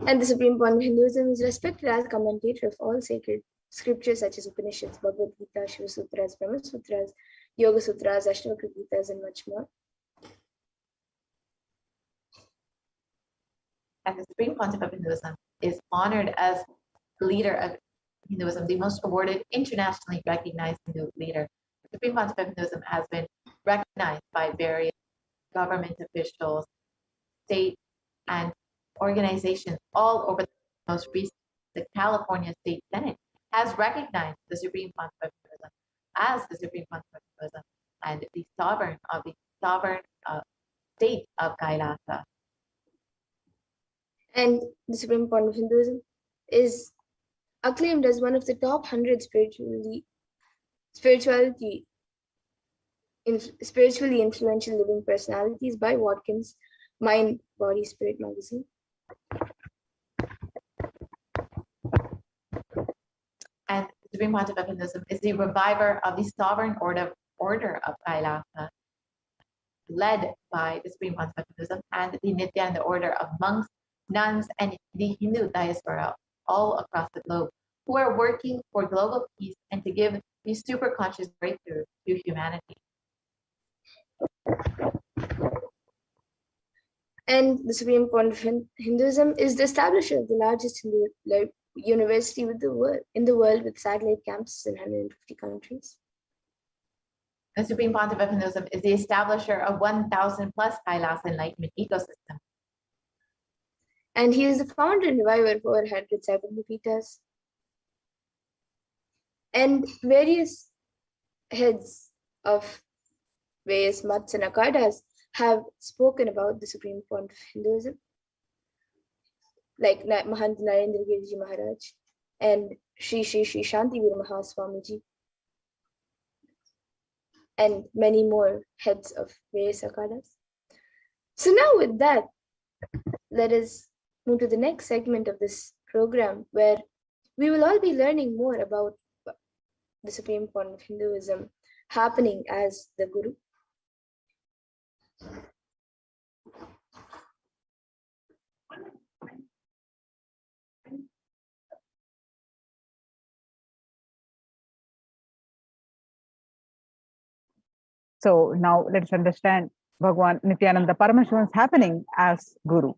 Speaker 1: And the Supreme Pontiff of Hinduism is respected as a commentator of all sacred scriptures such as Upanishads, Bhagavad Gita, Shiva Sutras, Brahma Sutras, Yoga Sutras, Ashtavakra Gitas, and much more.
Speaker 2: And the Supreme Pontiff of Hinduism is honored as leader of Hinduism, the most awarded, internationally recognized Hindu leader. The Supreme Pontiff of Hinduism has been recognized by various government officials, state, and organizations all over the most recent. The California State Senate has recognized the Supreme Pontiff of Hinduism as the Supreme Pontiff of Hinduism and the sovereign of the state of Kailasa.
Speaker 1: And the Supreme Pontiff of Hinduism is acclaimed as one of the top 100 spiritually influential living personalities by Watkins Mind, Body, Spirit magazine.
Speaker 2: And the Supreme Pontiff of Hinduism is the reviver of the sovereign order of Kailasa, led by the Supreme Pontiff of Hinduism and the Nithyananda order of monks, nuns, and the Hindu diaspora all across the globe, who are working for global peace and to give the super conscious breakthrough to humanity.
Speaker 1: And the Supreme Pontiff of Hinduism is the establisher of the largest Hindu university in the world with satellite campuses in 150 countries.
Speaker 2: The Supreme Pontiff of Hinduism is the establisher of 1,000 plus Kailasa enlightenment ecosystem.
Speaker 1: And he is the founder and reviver of over 100 Cyberpetas. And various heads of various mats and akhadas have spoken about the Supreme Pontiff of Hinduism, like Mahant Narendra Giriji Maharaj and Sri Shanti Guru Mahaswamiji, and many more heads of various akhadas. So now with that, let us move to the next segment of this program, where we will all be learning more about the Supreme Pontiff of Hinduism happening as the Guru.
Speaker 8: So now let's understand Bhagwan Nithyananda Paramashivam happening as Guru.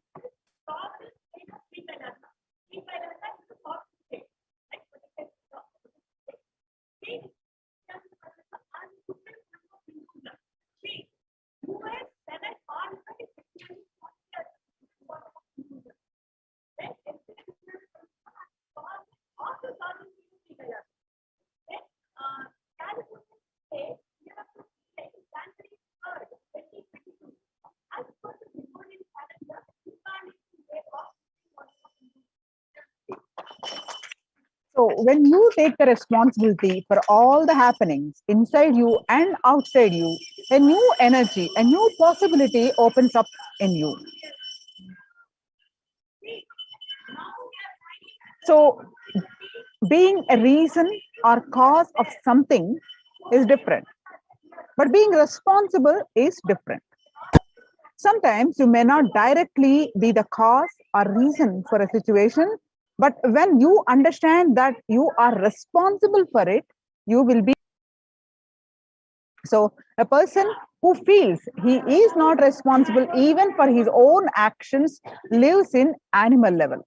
Speaker 8: So when you take the responsibility for all the happenings inside you and outside you, a new energy, a new possibility opens up in you. So being a reason or cause of something is different, but being responsible is different. Sometimes you may not directly be the cause or reason for a situation, but when you understand that you are responsible for it, you will be. So a person who feels he is not responsible even for his own actions lives in animal level.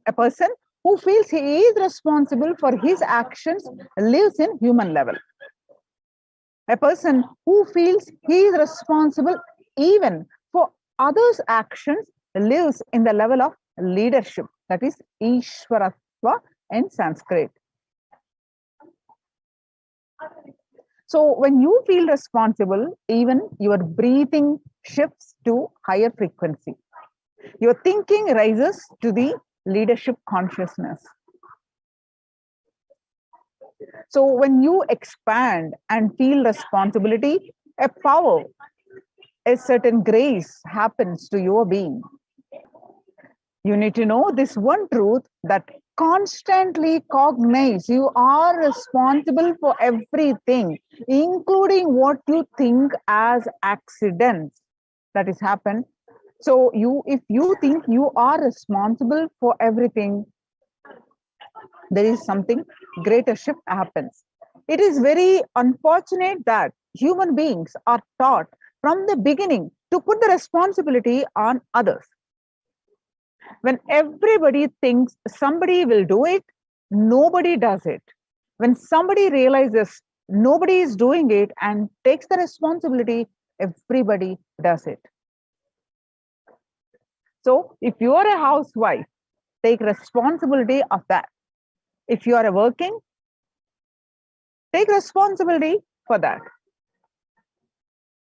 Speaker 8: A person who feels he is responsible for his actions lives in human level. A person who feels he is responsible even for others' actions lives in the level of leadership, that is Ishwaratva in Sanskrit. So when you feel responsible, even your breathing shifts to higher frequency. Your thinking rises to the leadership consciousness. So when you expand and feel responsibility, a power, a certain grace happens to your being. You need to know this one truth, that constantly cognize you are responsible for everything, including what you think as accidents that is happened. So if you think you are responsible for everything, there is something greater shift happens. It is very unfortunate that human beings are taught from the beginning to put the responsibility on others. When everybody thinks somebody will do it, nobody does it. When somebody realizes nobody is doing it and takes the responsibility, everybody does it. So if you are a housewife, take responsibility of that. If you are working, take responsibility for that.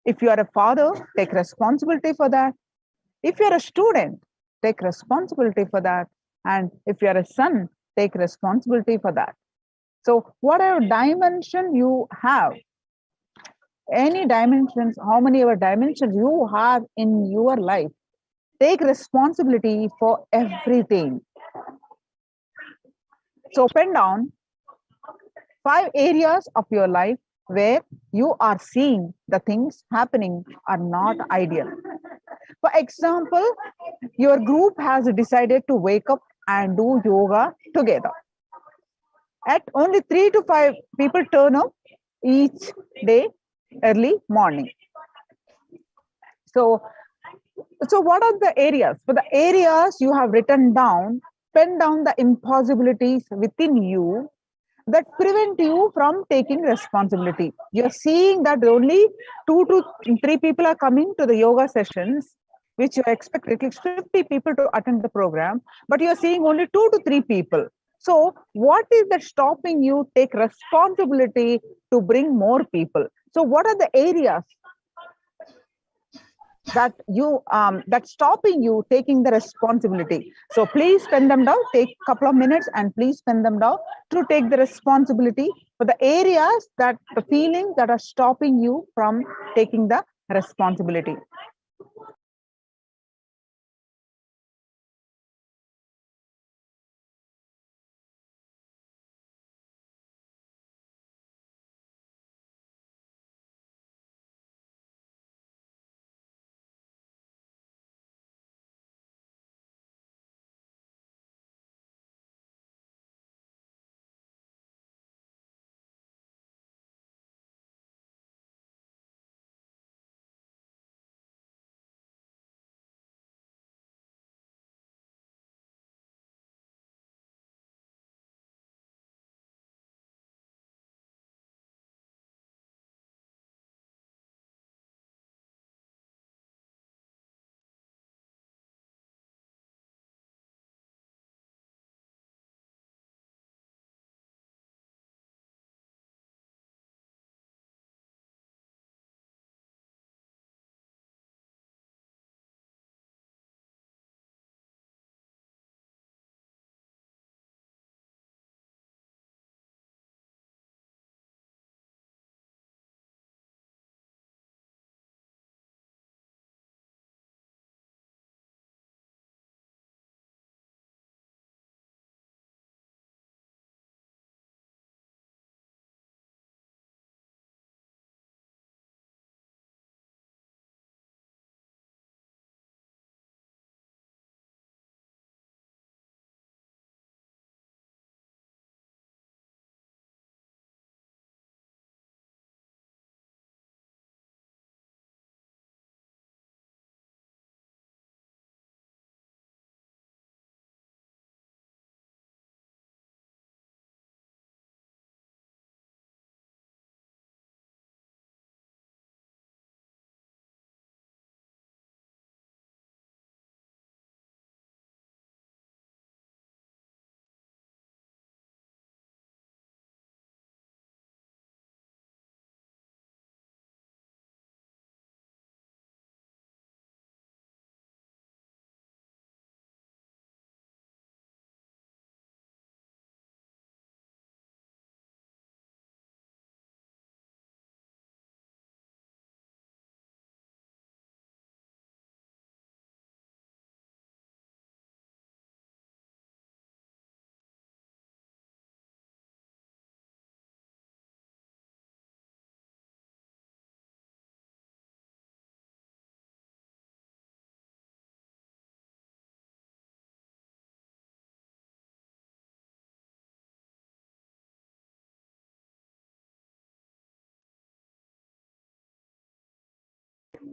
Speaker 8: If you are a father, take responsibility for that. If you are a student, take responsibility for that. And if you are a son, take responsibility for that. So whatever dimension you have, any dimensions, how many ever dimensions you have in your life, take responsibility for everything. So pen down 5 areas of your life where you are seeing the things happening are not ideal. For example, your group has decided to wake up and do yoga together. At only 3 to 5 people turn up each day early morning. So what are the areas? For the areas you have written down, pen down the impossibilities within you that prevent you from taking responsibility. You're seeing that only 2 to 3 people are coming to the yoga sessions, which you expect at least 50 people to attend the program, but you're seeing only 2 to 3 people. So what is that stopping you take responsibility to bring more people? So what are the areas that that's stopping you taking the responsibility? So please pen them down, take a couple of minutes and please pen them down to take the responsibility for the areas, that the feelings that are stopping you from taking the responsibility.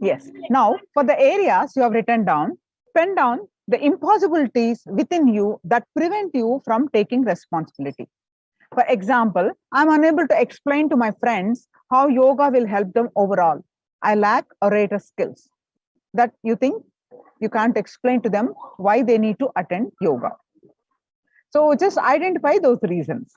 Speaker 8: Yes. Now, for the areas you have written down, pen down the impossibilities within you that prevent you from taking responsibility. For example, I'm unable to explain to my friends how yoga will help them overall. I lack orator skills. That you think you can't explain to them why they need to attend yoga. So just identify those reasons.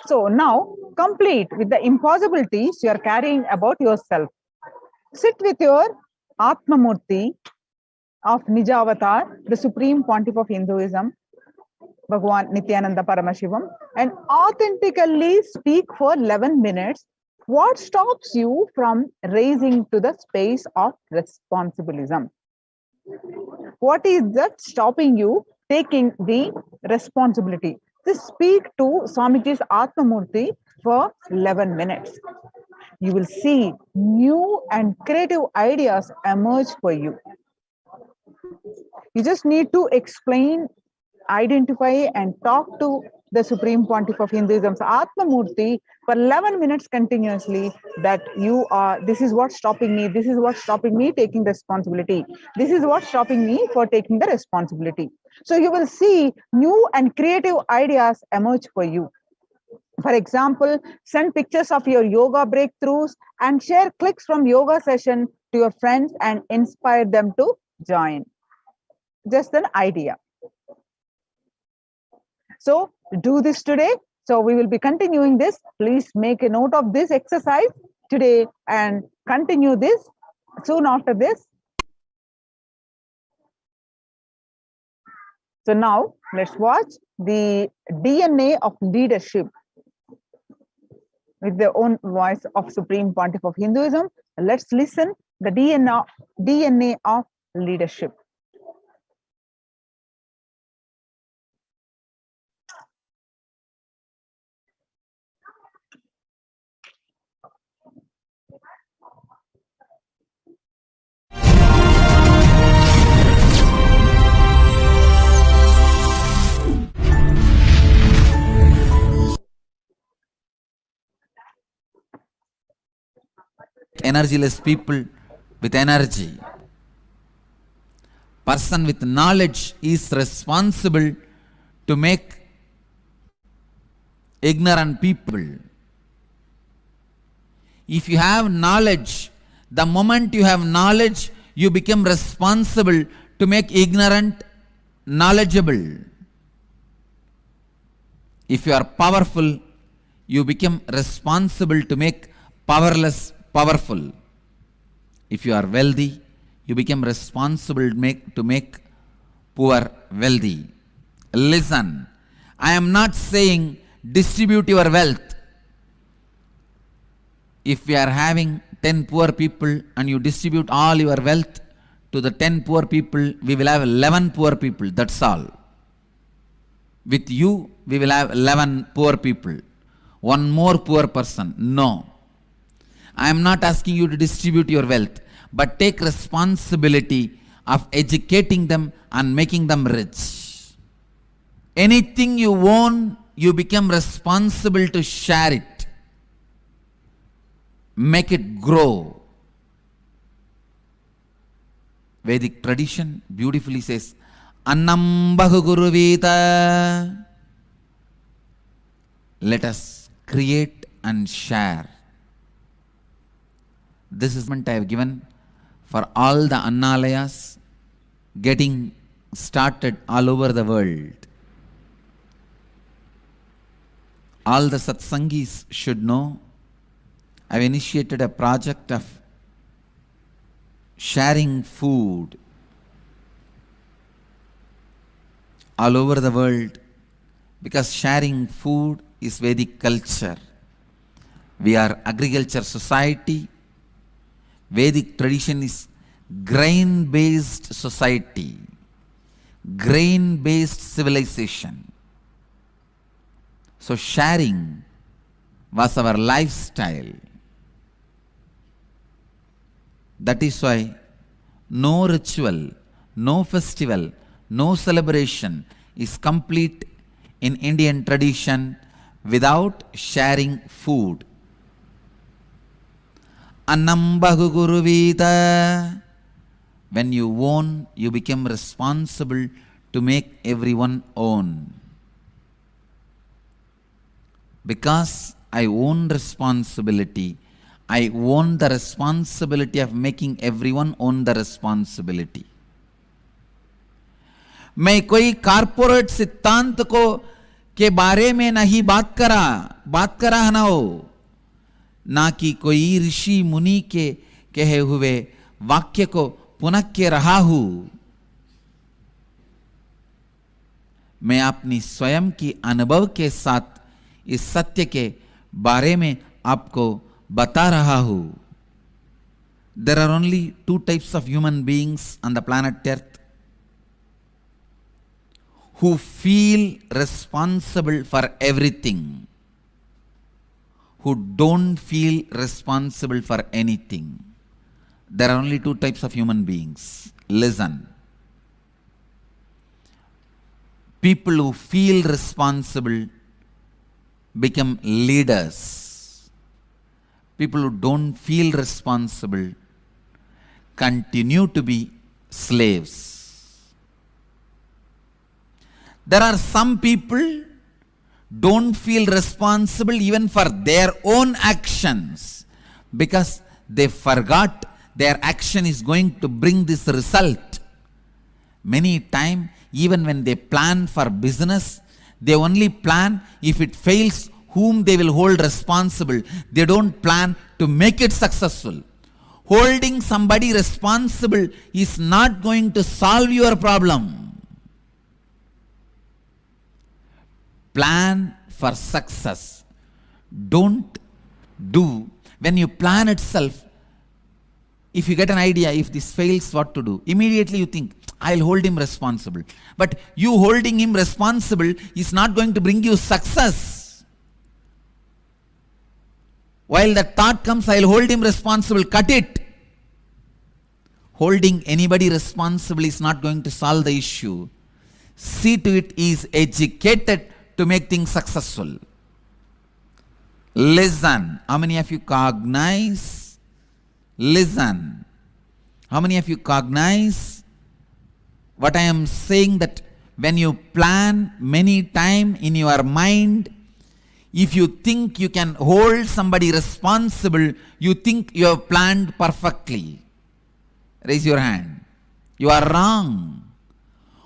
Speaker 8: So now complete with the impossibilities you are carrying about yourself. Sit with your Atmamurti of Nijavatar, the Supreme Pontiff of Hinduism, Bhagwan Nithyananda Paramashivam, and authentically speak for 11 minutes. What stops you from raising to the space of responsibilism? What is that stopping you taking the responsibility? Just speak to Swamiji's Atmamurti for 11 minutes. You will see new and creative ideas emerge for you. You just need to explain, identify, and talk to the Supreme Pontiff of Hinduism's Atmamurti for 11 minutes continuously, that you are, this is what's stopping me, this is what's stopping me taking responsibility, this is what's stopping me for taking the responsibility. So you will see new and creative ideas emerge for you. For example, send pictures of your yoga breakthroughs and share clicks from yoga session to your friends and inspire them to join. Just an idea. So do this today. So we will be continuing this. Please make a note of this exercise today and continue this soon after this. So now let's watch the DNA of leadership with the own voice of Supreme Pontiff of Hinduism. Let's listen the DNA of leadership.
Speaker 7: Energyless people with energy. Person with knowledge is responsible to make ignorant people. If you have knowledge, the moment you have knowledge, you become responsible to make ignorant knowledgeable. If you are powerful, you become responsible to make powerless powerful. If you are wealthy, you become responsible to make poor wealthy. Listen, I am not saying distribute your wealth. If we are having 10 poor people and you distribute all your wealth to the 10 poor people, we will have 11 poor people, that's all. With you, we will have 11 poor people. One more poor person. No. I am not asking you to distribute your wealth, but take responsibility of educating them and making them rich. Anything you own, you become responsible to share it. Make it grow. Vedic tradition beautifully says, Annam Bahuguruvita. Let us create and share. This is what I have given for all the Annalayas getting started all over the world. All the Satsangis should know I have initiated a project of sharing food all over the world, because sharing food is Vedic culture. We are agriculture society. Vedic tradition is grain-based society, grain-based civilization. So sharing was our lifestyle. That is why no ritual, no festival, no celebration is complete in Indian tradition without sharing food. Annam bahu guruvita. When you own, you become responsible to make everyone own. Because I own responsibility, I own the responsibility of making everyone own the responsibility. मैं कोई corporate सिद्धांत को के बारे में नहीं बात करा है ना हो, ना कि कोई ऋषि मुनि के कहे हुए वाक्य को पुनः के रहा हूं. मैं अपनी स्वयं की अनुभव के साथ इस सत्य के बारे में आपको बता रहा हूं. There are only two types of human beings on the planet Earth who feel responsible for everything, who don't feel responsible for anything. There are only two types of human beings. Listen. People who feel responsible become leaders. People who don't feel responsible continue to be slaves. There are some people don't feel responsible even for their own actions because they forgot their action is going to bring this result. Many times, even when they plan for business, they only plan if it fails, whom they will hold responsible. They don't plan to make it successful. Holding somebody responsible is not going to solve your problem. Plan for success. Don't do, when you plan itself, if you get an idea, if this fails, what to do? Immediately you think, I'll hold him responsible. But you holding him responsible is not going to bring you success. While that thought comes, I'll hold him responsible, cut it. Holding anybody responsible is not going to solve the issue. See to it he is educated to make things successful. Listen. How many of you cognize? Listen. How many of you cognize what I am saying, that when you plan many times in your mind, if you think you can hold somebody responsible, you think you have planned perfectly. Raise your hand. You are wrong.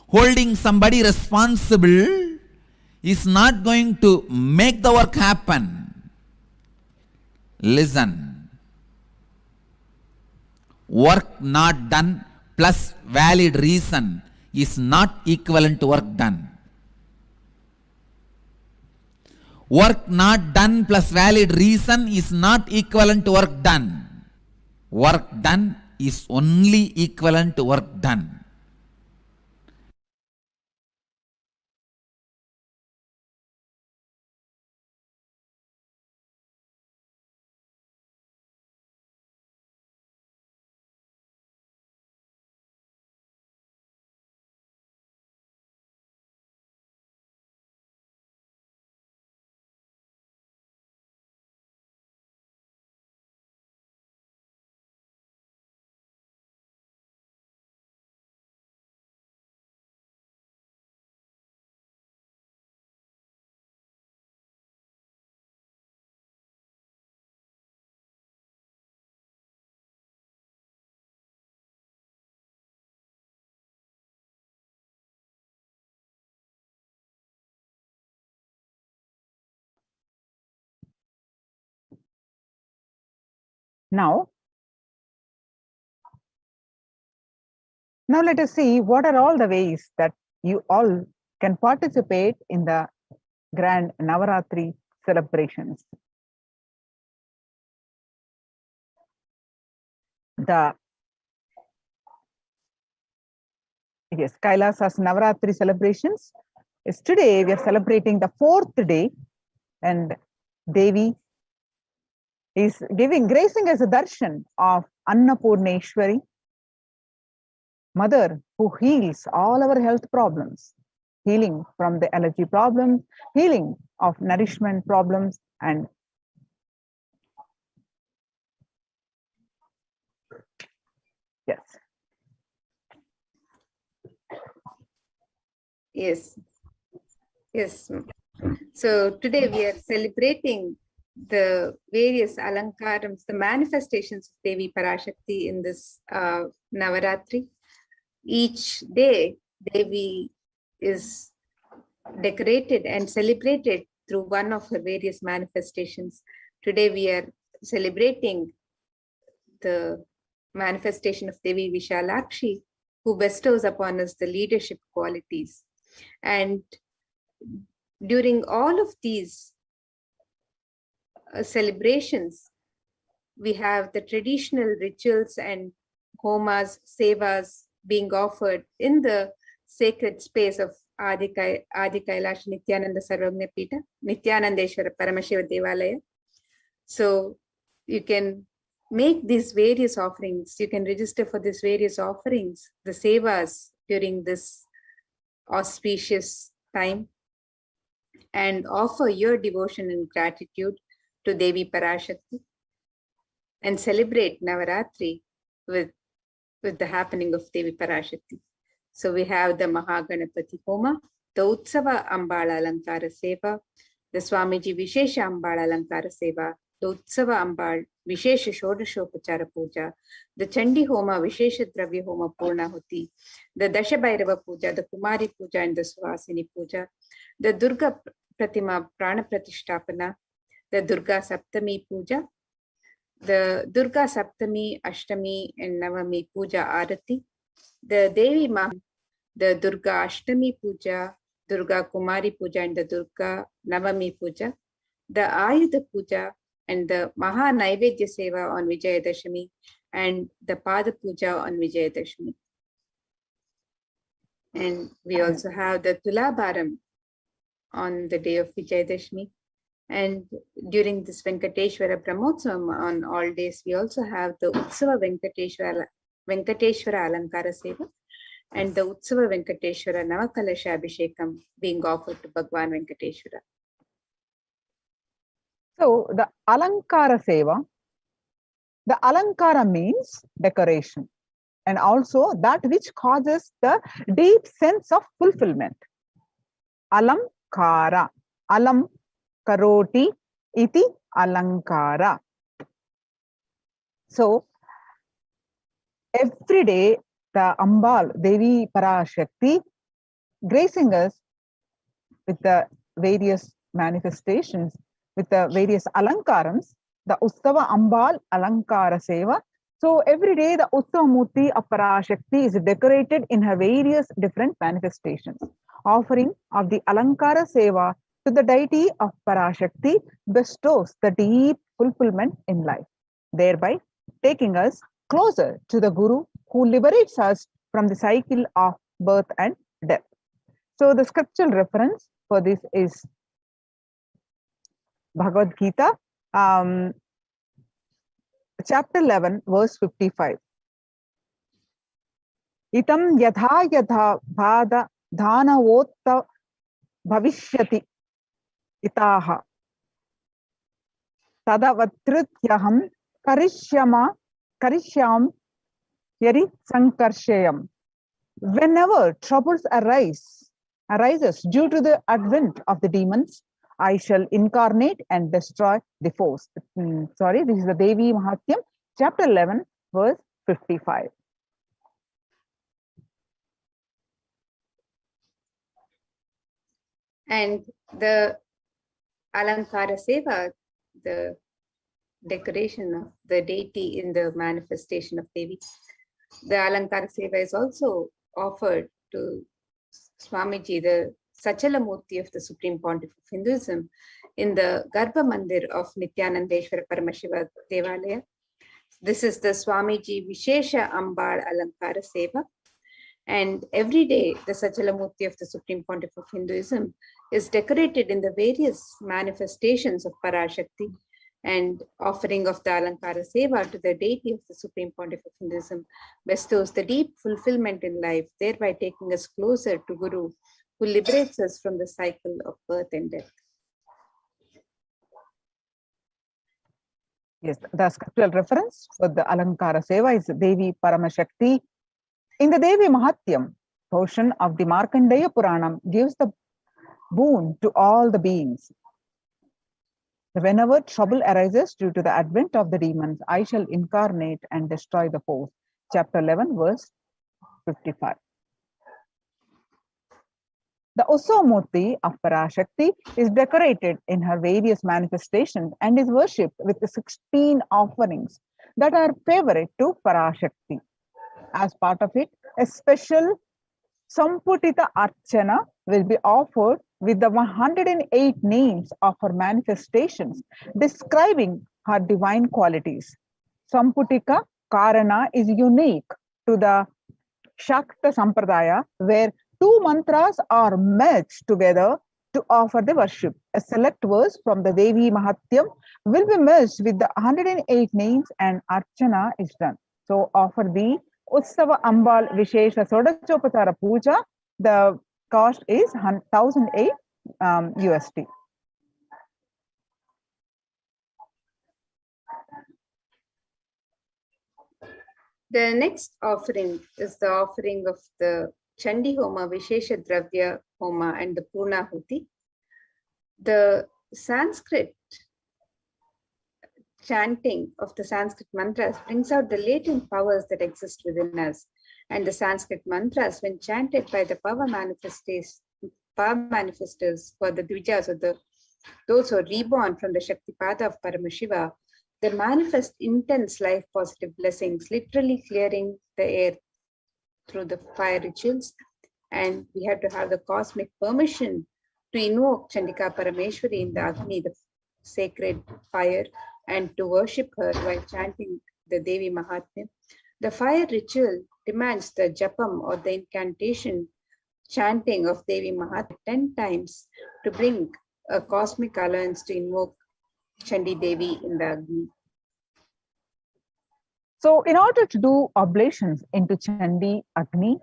Speaker 7: Holding somebody responsible is not going to make the work happen. Listen. Work not done plus valid reason is not equivalent to work done. Work not done plus valid reason is not equivalent to work done. Work done is only equivalent to work done.
Speaker 8: Now let us see what are all the ways that you all can participate in the grand Navaratri celebrations. the Kailasa'S Navaratri celebrations. Is today we are celebrating the 4th day, and Devi is gracing as a darshan of Annapurneshwari, Mother who heals all our health problems, healing from the allergy problems, healing of nourishment problems, and yes.
Speaker 9: Yes. Yes. So today we are celebrating the various alankarams, the manifestations of Devi Parashakti in this Navaratri. Each day, Devi is decorated and celebrated through one of her various manifestations. Today we are celebrating the manifestation of Devi Vishalakshi, who bestows upon us the leadership qualities. And during all of these celebrations, we have the traditional rituals and homas, sevas being offered in the sacred space of Adi Kailasha Nithyananda Sarvagnyapita, Nithyanandeshwara Paramashiva Devalaya. So you can make these various offerings. You can register for these various offerings, the sevas during this auspicious time, and offer your devotion and gratitude to Devi Parashakti, and celebrate Navaratri with the happening of Devi Parashakti. So we have the Mahaganapati Homa, the Utsava Ambala Alankara Seva, the Swamiji Vishesha Ambala Alankara Seva, the Utsava Ambal Vishesha Shodashopachara Puja, the Chandi Homa Vishesha Dravya Homa Purnahuti, the Dashabhairava Puja, the Kumari Puja and the Suhasini Puja, the Durga Pratima Prana Pratishtapana, the Durga Saptami Puja, the Durga Saptami, Ashtami and Navami Puja Arati, the Devi Mah, the Durga Ashtami Puja, Durga Kumari Puja and the Durga Navami Puja, the Ayudha Puja and the Maha Naivedya Seva on Vijayadashami, and the Pada Puja on Vijayadashami. And we also have the Tulabharam on the day of Vijayadashami. And during this Venkateshwara Brahmotsavam on all days, we also have the Utsava Venkateshwara Alankara Seva and the Utsava Venkateshwara Navakalasha Abhishekam being offered to Bhagwan Venkateshwara.
Speaker 8: So the Alankara Seva, the Alankara means decoration, and also that which causes the deep sense of fulfillment. Alamkara, alam karoti iti alankara. So every day the Ambal, Devi Parashakti, gracing us with the various manifestations, with the various alankarams, the Ustava Ambal Alankara Seva. So every day the Ustava Murti of Parashakti is decorated in her various different manifestations. Offering of the Alankara Seva to the deity of Parashakti bestows the deep fulfillment in life, thereby taking us closer to the Guru who liberates us from the cycle of birth and death. So the scriptural reference for this is Bhagavad Gita, chapter 11, verse 55. Itam yadha yadha bhada dhanavotta bhavishyati itaha tadavatrityaham karishyam yari sankarshayam. Whenever troubles arises due to the advent of the demons, I shall incarnate and destroy the force. Sorry, this is the Devi Mahatyam, chapter 11, verse 55.
Speaker 9: And the Alankara Seva, the decoration of the deity in the manifestation of Devi, the Alankara Seva is also offered to Swamiji, the Sachala Murti of the Supreme Pontiff of Hinduism, in the Garbha Mandir of Nithyanandeshwara Paramashiva Devalaya. This is the Swamiji Vishesha Ambal Alankara Seva. And every day, the Sachalamurti of the Supreme Pontiff of Hinduism is decorated in the various manifestations of Parashakti, and offering of the Alankara Seva to the deity of the Supreme Pontiff of Hinduism bestows the deep fulfillment in life, thereby taking us closer to Guru, who liberates us from the cycle of birth and death.
Speaker 8: Yes, the scriptural reference for the Alankara Seva is Devi Paramashakti. In the Devi Mahatyam portion of the Markandeya Puranam gives the boon to all the beings. Whenever trouble arises due to the advent of the demons, I shall incarnate and destroy the foes. Chapter 11, verse 55. The Usomurti of Parashakti is decorated in her various manifestations and is worshipped with the 16 offerings that are favorite to Parashakti. As part of it, a special Samputita Archana will be offered with the 108 names of her manifestations describing her divine qualities. Samputika Karana is unique to the Shakta Sampradaya, where two mantras are merged together to offer the worship. A select verse from the Devi Mahatyam will be merged with the 108 names and Archana is done. So offer the Utsava Ambal Vishesha Sodachopatara Puja. The cost is 1008 USD.
Speaker 9: The next offering is the offering of the Chandi Homa, Vishesha Dravya Homa, and the Purnahuti. The Sanskrit chanting of the Sanskrit mantras brings out the latent powers that exist within us. And the Sanskrit mantras, when chanted by the power manifestors for the Dvijas, or those who are reborn from the Shaktipada of Paramashiva, they manifest intense life positive blessings, literally clearing the air through the fire rituals. And we have to have the cosmic permission to invoke Chandika Parameshwari in the Agni, the sacred fire, and to worship her while chanting the Devi Mahatmya. The fire ritual demands the japam, or the incantation chanting of Devi Mahatmya 10 times to bring a cosmic alliance to invoke Chandi Devi in the Agni.
Speaker 8: So in order to do oblations into Chandi Agni,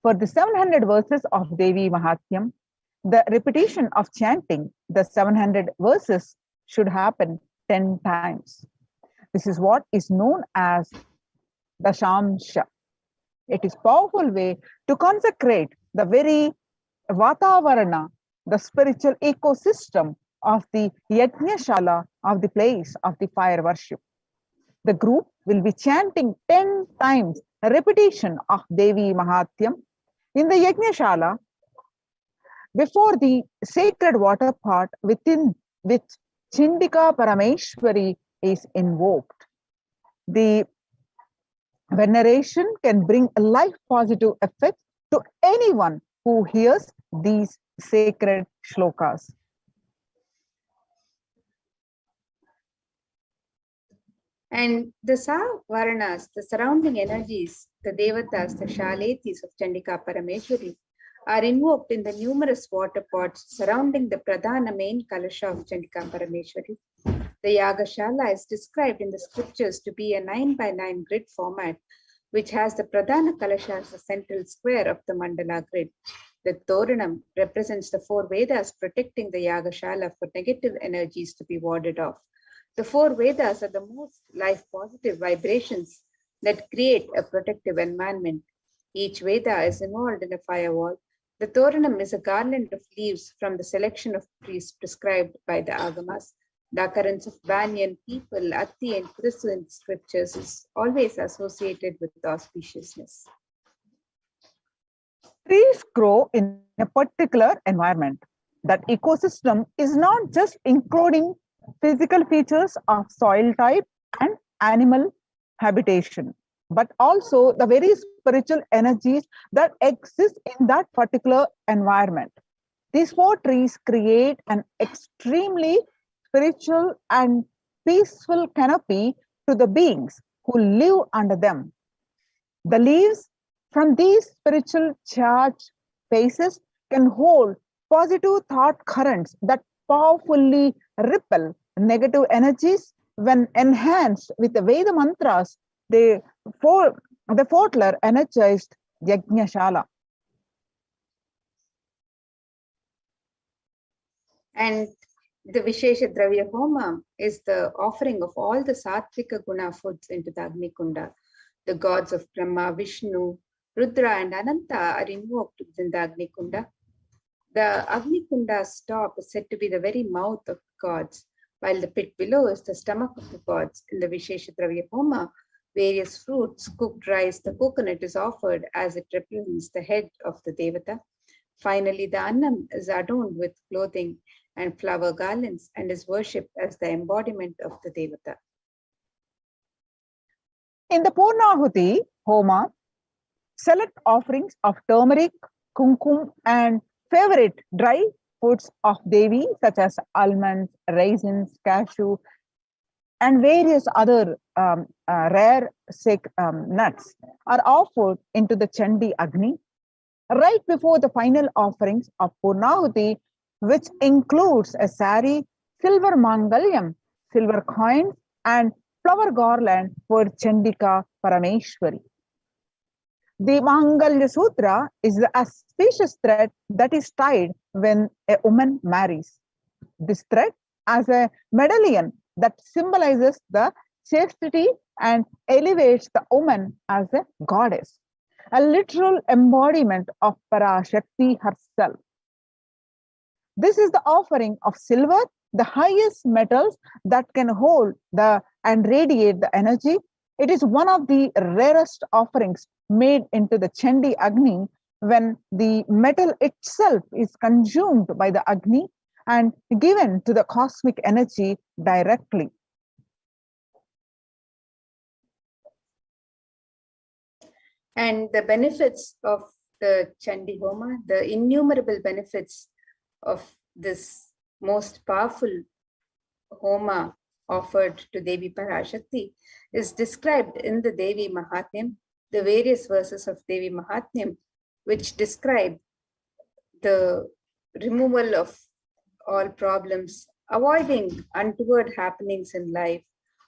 Speaker 8: for the 700 verses of Devi Mahatyam, the repetition of chanting the 700 verses should happen 10 times. This is what is known as Dashamsha. It is a powerful way to consecrate the very Vatavarana, the spiritual ecosystem of the Yajnashala, of the place of the fire worship. The group will be chanting 10 times a repetition of Devi Mahatyam in the Yajnashala before the sacred water pot within which Chandika Parameshwari is invoked. The veneration can bring a life positive effect to anyone who hears these sacred shlokas.
Speaker 9: And the Savaranas, the surrounding energies, the Devatas, the Shaletis of Chandika Parameshwari, are invoked in the numerous water pots surrounding the Pradhana main Kalasha of Chandika Parameshwari. The Yagashala is described in the scriptures to be a 9x9 grid format, which has the Pradhana Kalasha as the central square of the Mandala grid. The Toranam represents the 4 Vedas protecting the Yagashala for negative energies to be warded off. The 4 Vedas are the most life-positive vibrations that create a protective environment. Each Veda is involved in a firewall. The Toranam is a garland of leaves from the selection of trees prescribed by the Agamas. The occurrence of banyan, people, atti, and krisu in the scriptures is always associated with auspiciousness.
Speaker 8: Trees grow in a particular environment. That ecosystem is not just including physical features of soil type and animal habitation, but also the very spiritual energies that exist in that particular environment. These 4 trees create an extremely spiritual and peaceful canopy to the beings who live under them. The leaves from these spiritual charged spaces can hold positive thought currents that powerfully repel negative energies. When enhanced with the Veda mantras, the Fortler energized Yajnashala.
Speaker 9: And the Vishesha Dravya Homa is the offering of all the Sattvika Guna foods into the Agni Kunda. The gods of Brahma, Vishnu, Rudra, and Ananta are invoked within the Agni Kunda. The Agni Kunda's top is said to be the very mouth of the gods, while the pit below is the stomach of the gods. In the Vishesha Dravya Homa, various fruits, cooked rice, the coconut is offered as it represents the head of the Devata. Finally, the Annam is adorned with clothing and flower garlands and is worshipped as the embodiment of the Devata.
Speaker 8: In the Purnahuti Homa, select offerings of turmeric, kumkum, and favorite dry foods of Devi, such as almonds, raisins, cashew, and various other rare nuts, are offered into the Chandi Agni. Right before the final offerings of Purnahuti, which includes a sari, silver mangalyam, silver coins, and flower garland for Chandika Parameshwari. The Mangalya Sutra is the auspicious thread that is tied when a woman marries. This thread, as a medallion that symbolizes the chastity and elevates the woman as a goddess, a literal embodiment of Parashakti herself. This is the offering of silver, the highest metals that can hold and radiate the energy. It is one of the rarest offerings made into the Chandi Agni when the metal itself is consumed by the Agni and given to the cosmic energy directly.
Speaker 9: And the benefits of the Chandi Homa, the innumerable benefits of this most powerful Homa offered to Devi Parashakti is described in the Devi Mahatmyam, the various verses of Devi Mahatmyam, which describe the removal of all problems, avoiding untoward happenings in life,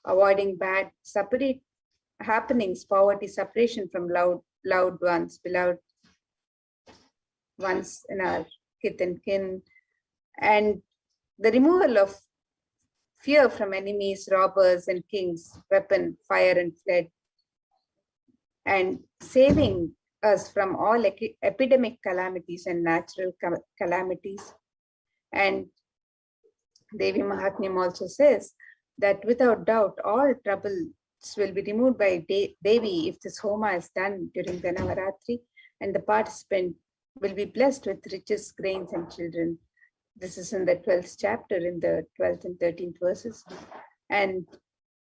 Speaker 9: avoiding bad separate happenings, poverty, separation from loved ones, beloved ones in our kith and kin, and the removal of fear from enemies, robbers, and kings, weapon, fire, and flood, and saving us from all epidemic calamities and natural calamities. And Devi Mahatmyam also says that without doubt, all troubles will be removed by Devi if this Homa is done during the Navaratri, and the participant will be blessed with riches, grains, and children. This is in the 12th chapter, in the 12th and 13th verses. And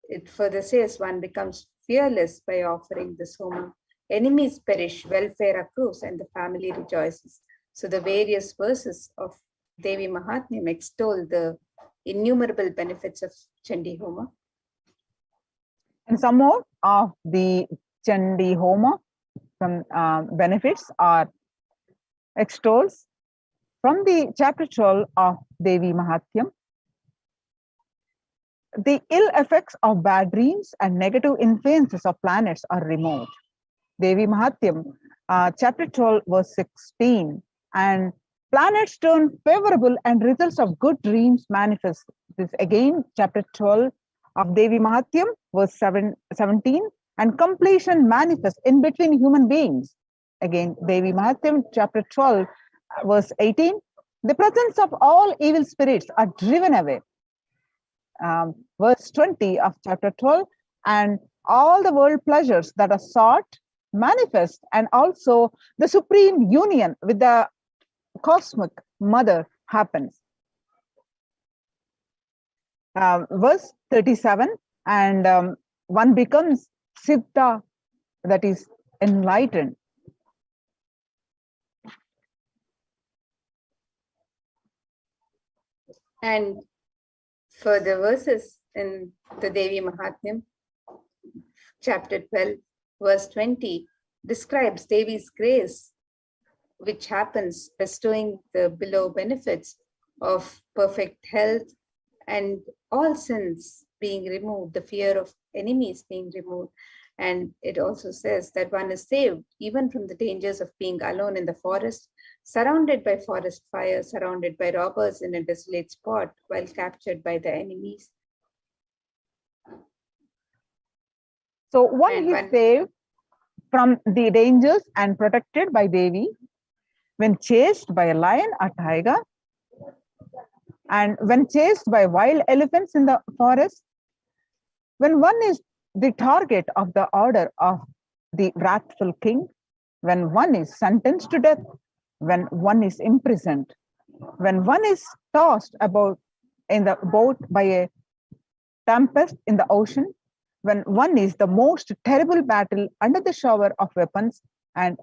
Speaker 9: it further says one becomes fearless by offering this Homa. Enemies perish, welfare accrues, and the family rejoices. So the various verses of Devi Mahatmyam extol the innumerable benefits of Chandi Homa.
Speaker 8: And some more of the Chandi Homa benefits are extols from the chapter 12 of Devi Mahatmyam. The ill effects of bad dreams and negative influences of planets are removed. Devi Mahatmyam, chapter 12, verse 16. And planets turn favorable and results of good dreams manifest. This again, chapter 12 of Devi Mahatmyam, verse 17. And completion manifests in between human beings. Again, Devi Mahatmyam, chapter 12, verse 18. The presence of all evil spirits are driven away. Verse 20 of chapter 12. And all the world pleasures that are sought manifest, and also the supreme union with the cosmic mother happens. Verse 37, and one becomes Siddha, that is enlightened.
Speaker 9: And for the verses in the Devi Mahatmyam, chapter 12, verse 20, describes Devi's grace, which happens bestowing the below benefits of perfect health and all sins being removed, the fear of enemies being removed. And it also says that one is saved even from the dangers of being alone in the forest, surrounded by forest fire, surrounded by robbers in a desolate spot, while captured by the enemies.
Speaker 8: So one is saved from the dangers and protected by Devi when chased by a lion or tiger, and when chased by wild elephants in the forest, when one is the target of the order of the wrathful king, when one is sentenced to death, when one is imprisoned, when one is tossed about in the boat by a tempest in the ocean, when one is the most terrible battle under the shower of weapons and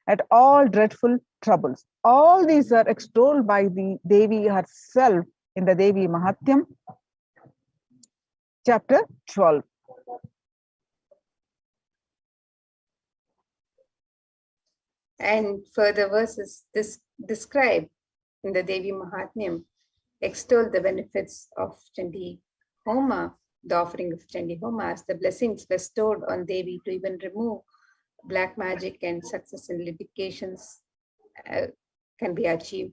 Speaker 8: at all dreadful troubles. All these are extolled by the Devi herself in the Devi Mahatyam, chapter 12.
Speaker 9: And further verses describe in the Devi Mahatmyam, extol the benefits of Chandi Homa, the offering of Chandi Homa, as the blessings bestowed on Devi to even remove black magic and success in litigations can be achieved.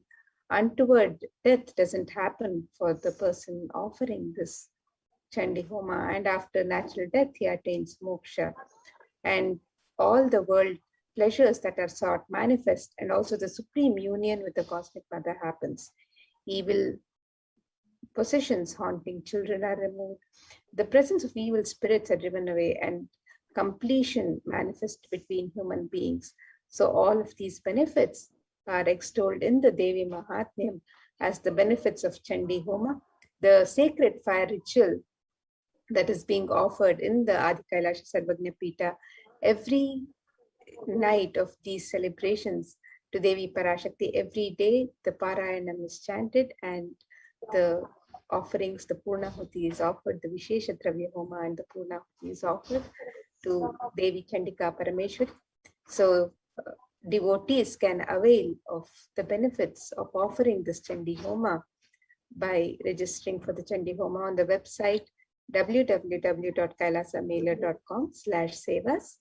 Speaker 9: Untoward death doesn't happen for the person offering this Chandi Homa, and after natural death, he attains moksha. And all the world pleasures that are sought manifest, and also the supreme union with the cosmic mother happens. Evil possessions haunting children are removed. The presence of evil spirits are driven away, and completion manifests between human beings. So all of these benefits are extolled in the Devi Mahatmyam as the benefits of Chandi Homa, the sacred fire ritual that is being offered in the Adi Kailasha Sarvagnya Pita every night of these celebrations to Devi Parashakti. Every day the Parayanam is chanted and the offerings, the Purnahuti is offered, the Vishesha Dravya Homa and the Purnahuti is offered to Devi Chandika Parameshwari. So devotees can avail of the benefits of offering this Chandi Homa by registering for the Chandi Homa on the website www.kailasamailer.com/sevas.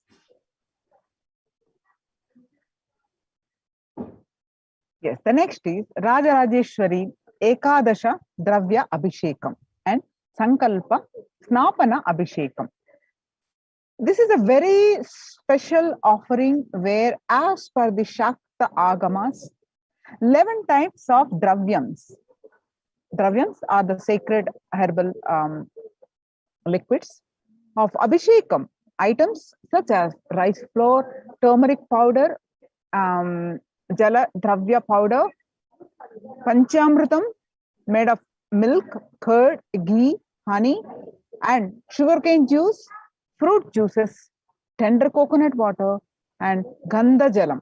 Speaker 8: Yes, the next is Rajarajeshwari Ekadasha Dravya Abhishekam and Sankalpa Snapana Abhishekam. This is a very special offering where, as per the Shakta Agamas, 11 types of dravyams. Dravyams are the sacred herbal liquids of Abhishekam, items such as rice flour, turmeric powder, Jala Dravya powder, Panchamritam made of milk, curd, ghee, honey, and sugarcane juice, fruit juices, tender coconut water, and Gandha Jalam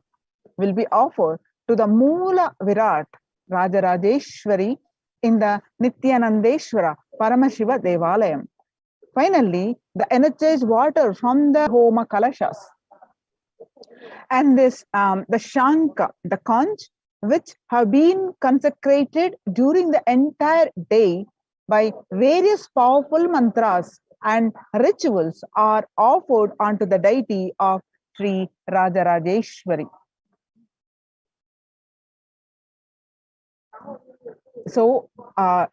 Speaker 8: will be offered to the Moola Virat Rajarajeshwari in the Nithyanandeshwara Paramashiva Devalayam. Finally, the energized water from the Homa Kalashas and this the Shanka, the conch, which have been consecrated during the entire day by various powerful mantras and rituals, are offered onto the deity of Sri Rajarajeshwari. So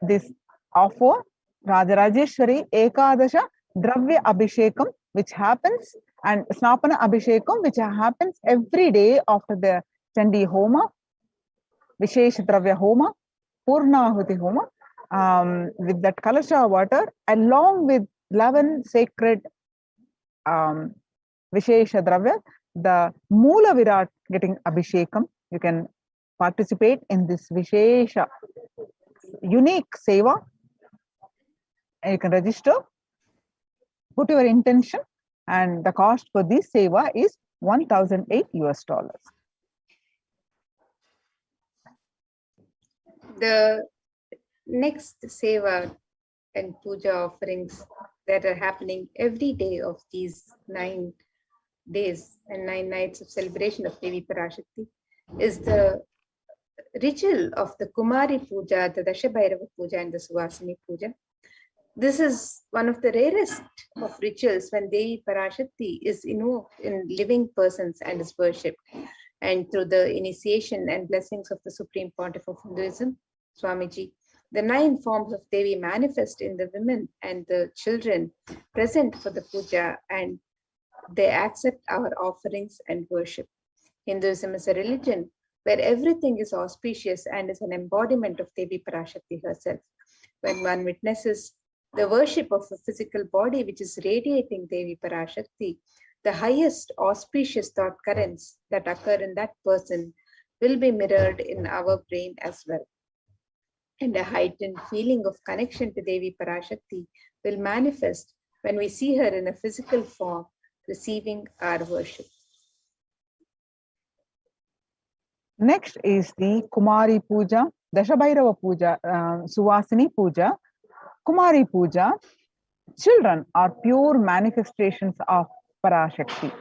Speaker 8: this offer Rajarajeshwari Ekadasha Dravya Abhishekam, which happens, and Snapana Abhishekam, which happens every day after the Chandi Homa, Vishesh Dravya Homa, Purnahuti Homa, with that Kalasha water, along with 11 sacred Vishesha Dravya, the Moola Virat getting Abhishekam. You can participate in this Vishesha unique seva. You can register, put your intention, and the cost for this seva is $1,008 US.
Speaker 9: The next seva and puja offerings that are happening every day of these 9 days and 9 nights of celebration of Devi Parashakti is the ritual of the Kumari Puja, the Dashabhairava Puja, and the Suvasini Puja. This is one of the rarest of rituals when Devi Parashakti is invoked in living persons and is worshipped. And through the initiation and blessings of the Supreme Pontiff of Hinduism, Swamiji, the 9 forms of Devi manifest in the women and the children present for the puja, and they accept our offerings and worship. Hinduism is a religion where everything is auspicious and is an embodiment of Devi Parashakti herself. When one witnesses the worship of a physical body which is radiating Devi Parashakti, the highest auspicious thought currents that occur in that person will be mirrored in our brain as well. And a heightened feeling of connection to Devi Parashakti will manifest when we see her in a physical form receiving our worship.
Speaker 8: Next is the Kumari Puja, Dashabhairava Puja, Suvasini Puja, Kumari Puja. Children are pure manifestations of Parashakti,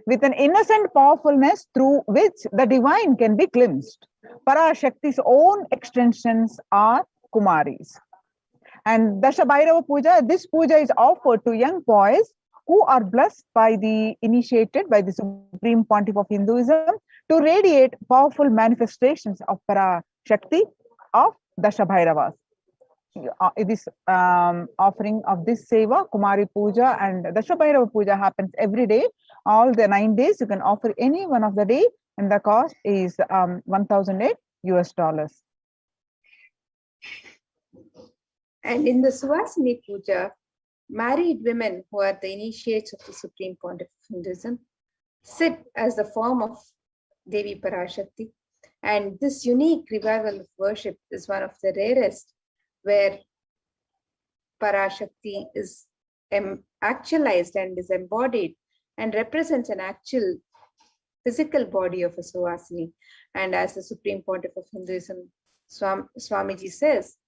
Speaker 8: with an innocent powerfulness through which the divine can be glimpsed. Parashakti's own extensions are Kumaris. And Dashabhairava Puja, this puja is offered to young boys who are blessed by the initiated by the Supreme Pontiff of Hinduism to radiate powerful manifestations of Parashakti of Dashabhairavas. This offering of this seva, Kumari Puja and Dashabhairava Puja happens every day. All the 9 days, you can offer any one of the day, and the cost is $1,008.
Speaker 9: And in the Suvasini Puja, married women who are the initiates of the Supreme Pontiff of Hinduism sit as the form of Devi Parashakti. And this unique revival of worship is one of the rarest, where Parashakti is actualized and is embodied and represents an actual physical body of a Suvasini. And as the Supreme Pontiff of Hinduism, Swamiji says,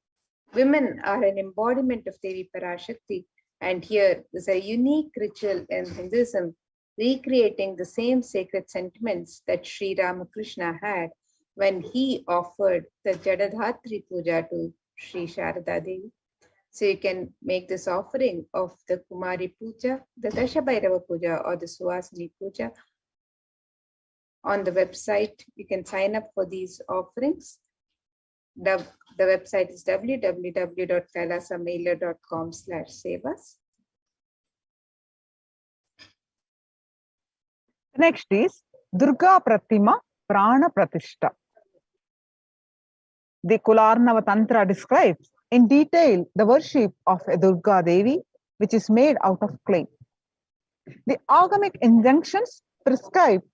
Speaker 9: women are an embodiment of Devi Parashakti. And here is a unique ritual in Hinduism, recreating the same sacred sentiments that Sri Ramakrishna had when he offered the Jadadhatri Puja to Sri Sharada Devi. So you can make this offering of the Kumari Puja, the Dashabhairava Puja, or the Suvasini Puja on the website. You can sign up for these offerings. The website is www.kailasamailer.com/sevas.
Speaker 8: Next is Durga Pratima Prana Pratishta. The Kularnava Tantra describes in detail the worship of a Durga Devi, which is made out of clay. The Agamic injunctions prescribe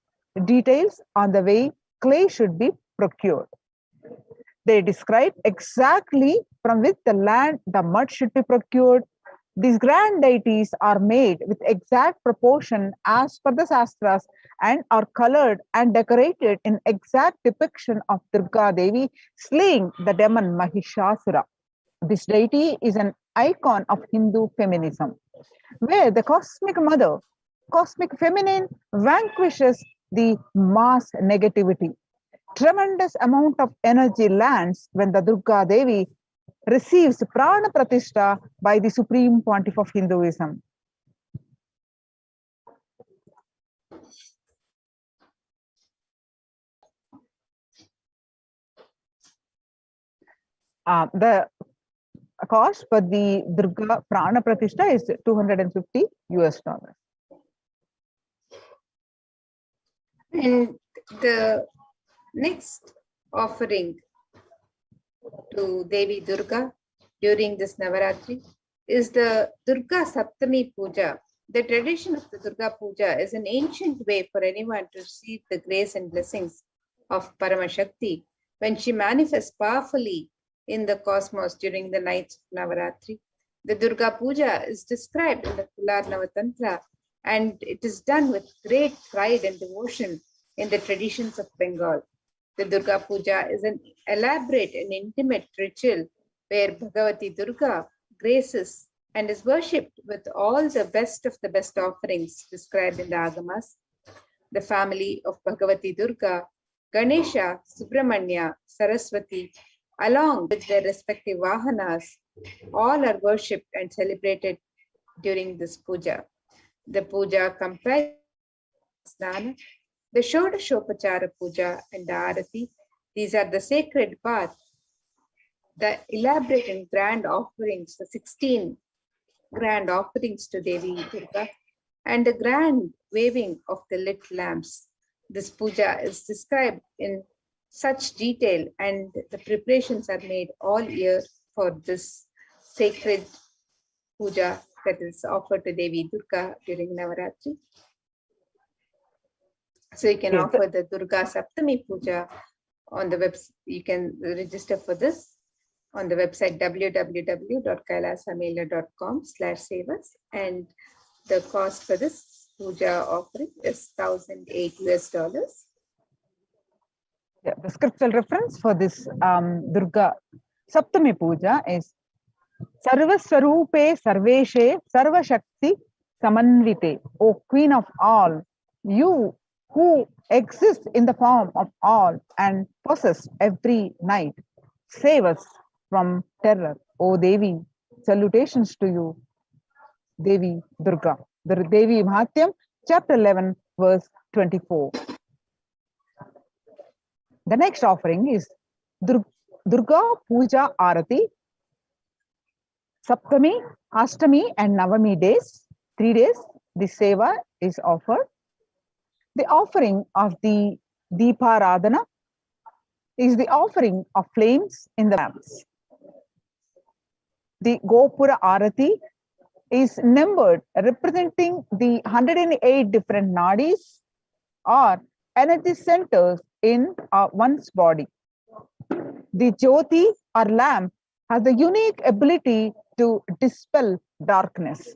Speaker 8: details on the way clay should be procured. They describe exactly from which the land the mud should be procured. These grand deities are made with exact proportion as per the Shastras and are colored and decorated in exact depiction of Durga Devi slaying the demon Mahishasura. This deity is an icon of Hindu feminism, where the cosmic mother, cosmic feminine, vanquishes the mass negativity. Tremendous amount of energy lands when the Durga Devi receives Prana Pratishta by the Supreme Pontiff of Hinduism. The cost for the Durga Prana Pratishta is $250.
Speaker 9: And the next offering to Devi Durga during this Navaratri is the Durga Saptami Puja. The tradition of the Durga Puja is an ancient way for anyone to receive the grace and blessings of Paramashakti when she manifests powerfully in the cosmos during the nights of Navaratri. The Durga Puja is described in the Kularnava Tantra, and it is done with great pride and devotion in the traditions of Bengal. The Durga Puja is an elaborate and intimate ritual where Bhagavati Durga graces and is worshipped with all the best of the best offerings described in the Agamas. The family of Bhagavati Durga, Ganesha, Subramanya, Saraswati, along with their respective Vahanas, all are worshipped and celebrated during this puja. The puja comprises Snana, the Shodashopachara puja, and the Arati. These are the sacred bath, the elaborate and grand offerings, the 16 grand offerings to Devi Durga, and the grand waving of the lit lamps. This puja is described in such detail, and the preparations are made all year for this sacred puja that is offered to Devi Durga during Navaratri. So you can offer the Durga Saptami puja on the website. You can register for this on the website www.kailasa'S, and the cost for this puja offering is $1,008.
Speaker 8: Yeah, the scriptural reference for this Durga Saptami Puja is Sarvaswarupe Sarveshe Sarvashakti Samanvite, O Queen of all, you who exist in the form of all and possess every night, save us from terror, O Devi. Salutations to you, Devi Durga. The Devi Mahatyam, chapter 11, verse 24. The next offering is Durga Puja Arati, Saptami, Ashtami, and Navami days, 3 days. The seva is offered. The offering of the Deeparadhana is the offering of flames in the lamps. The Gopura Arati is numbered, representing the 108 different nadis or energy centers in one's body. The Jyoti or lamp has the unique ability to dispel darkness.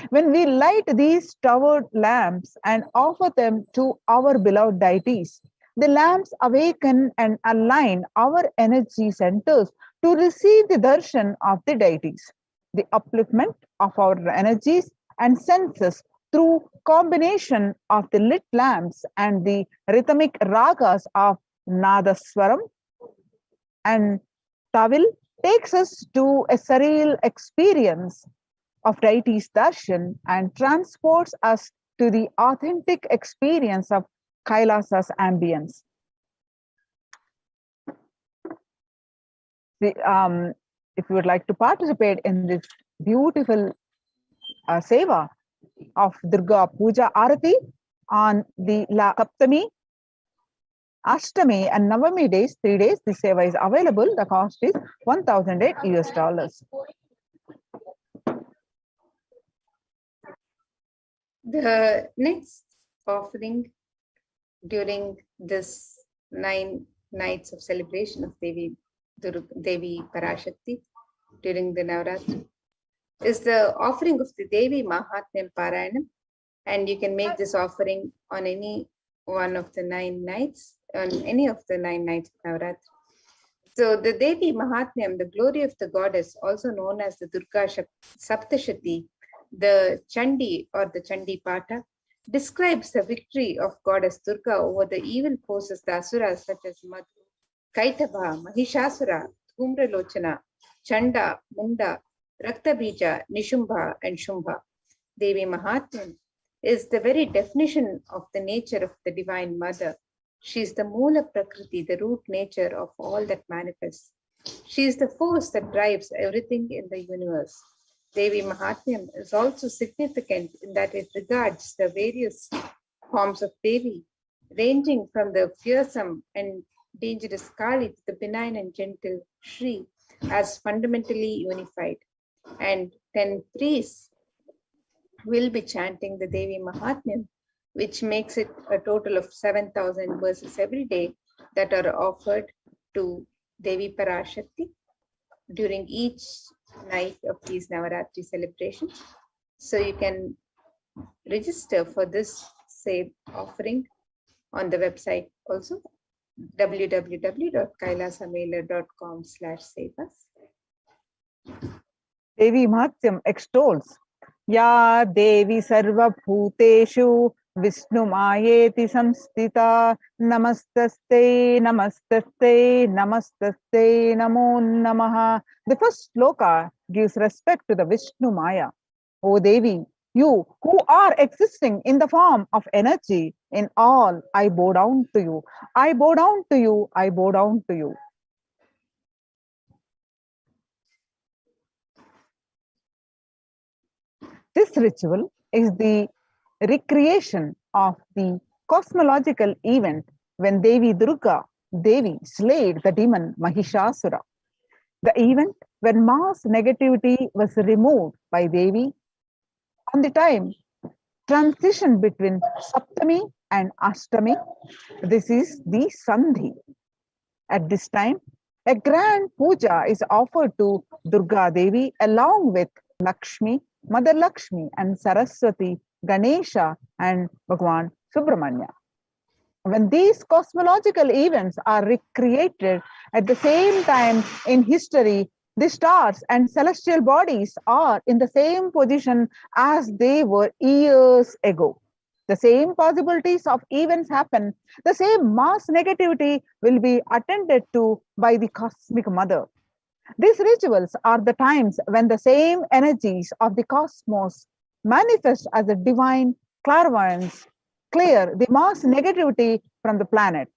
Speaker 8: When we light these towered lamps and offer them to our beloved deities, the lamps awaken and align our energy centers to receive the darshan of the deities. The upliftment of our energies and senses through combination of the lit lamps and the rhythmic ragas of Nadaswaram and Tawil takes us to a surreal experience of deities darshan and transports us to the authentic experience of Kailasa'S ambience. If you would like to participate in this beautiful seva of Durga Puja Arati on the Saptami, Ashtami, and Navami days, 3 days, the seva is available. The cost is $1,008.
Speaker 9: The next offering during this 9 nights of celebration of Devi Parashakti during the Navaratri is the offering of the Devi Mahatmyam Parayanam, and you can make this offering on any one of the 9 nights, on any of the 9 nights of Navaratri. So the Devi Mahatmyam, the glory of the goddess, also known as the Durga Saptashati, the Chandi or the Chandi Pata, describes the victory of goddess Durga over the evil forces, the Asuras such as Madhu, Kaitava, Mahishasura, Dhumralochana, Chanda, Munda, Raktabija, Nishumbha, and Shumbha. Devi Mahatmyam is the very definition of the nature of the Divine Mother. She is the Moola Prakriti, the root nature of all that manifests. She is the force that drives everything in the universe. Devi Mahatmyam is also significant in that it regards the various forms of Devi, ranging from the fearsome and dangerous Kali to the benign and gentle Shri, as fundamentally unified. And 10 priests will be chanting the Devi Mahatmyam, which makes it a total of 7,000 verses every day that are offered to Devi Parashakti during each night of these Navaratri celebrations. So you can register for this same offering on the website also, www.kailasa'S.com/sevas.
Speaker 8: Devi Mahatyam extols, Ya Devi Sarva Bhuteshu Vishnu Mayeti Samstita Namastaste Namastaste Namastaste Namo Namaha. The first sloka gives respect to the Vishnu Maya. O Devi, you who are existing in the form of energy in all, I bow down to you. I bow down to you. I bow down to you. This ritual is the recreation of the cosmological event when Devi Durga, Devi, slayed the demon Mahishasura. The event when mass negativity was removed by Devi on the time transition between Saptami and Ashtami. This is the Sandhi. At this time, a grand puja is offered to Durga Devi along with Lakshmi, Mother Lakshmi, and Saraswati, Ganesha, and Bhagwan Subramanya. When these cosmological events are recreated at the same time in history, the stars and celestial bodies are in the same position as they were years ago. The same possibilities of events happen, the same mass negativity will be attended to by the cosmic mother. These rituals are the times when the same energies of the cosmos manifest as a divine clairvoyance, clear the mass negativity from the planet.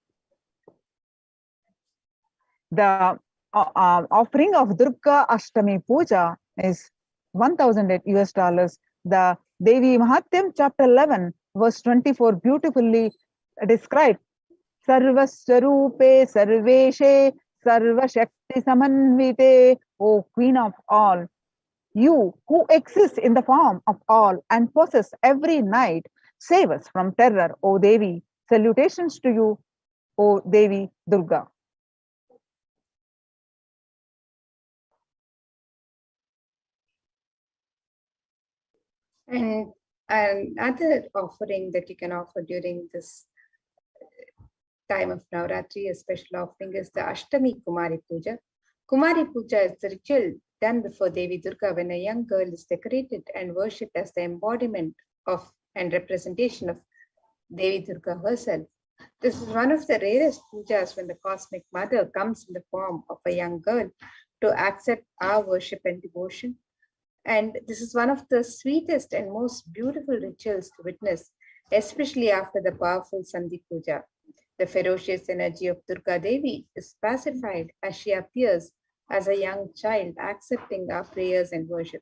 Speaker 8: The offering of Durga Ashtami Puja is 1000 US dollars. The Devi Mahatyam, chapter 11, verse 24, beautifully described Sarvaswarupe Sarveshe Sarvashakti Samanvite, O Queen of all, you who exist in the form of all and possess every night, save us from terror, O Devi. Salutations to you, O Devi Durga.
Speaker 9: And another offering that you can offer during this time of Navaratri, a special offering, is the Ashtami Kumari Puja. Kumari Puja is the ritual done before Devi Durga when a young girl is decorated and worshipped as the embodiment of and representation of Devi Durga herself. This is one of the rarest pujas when the cosmic mother comes in the form of a young girl to accept our worship and devotion. And this is one of the sweetest and most beautiful rituals to witness, especially after the powerful Sandhi Puja. The ferocious energy of Durga Devi is pacified as she appears as a young child, accepting our prayers and worship.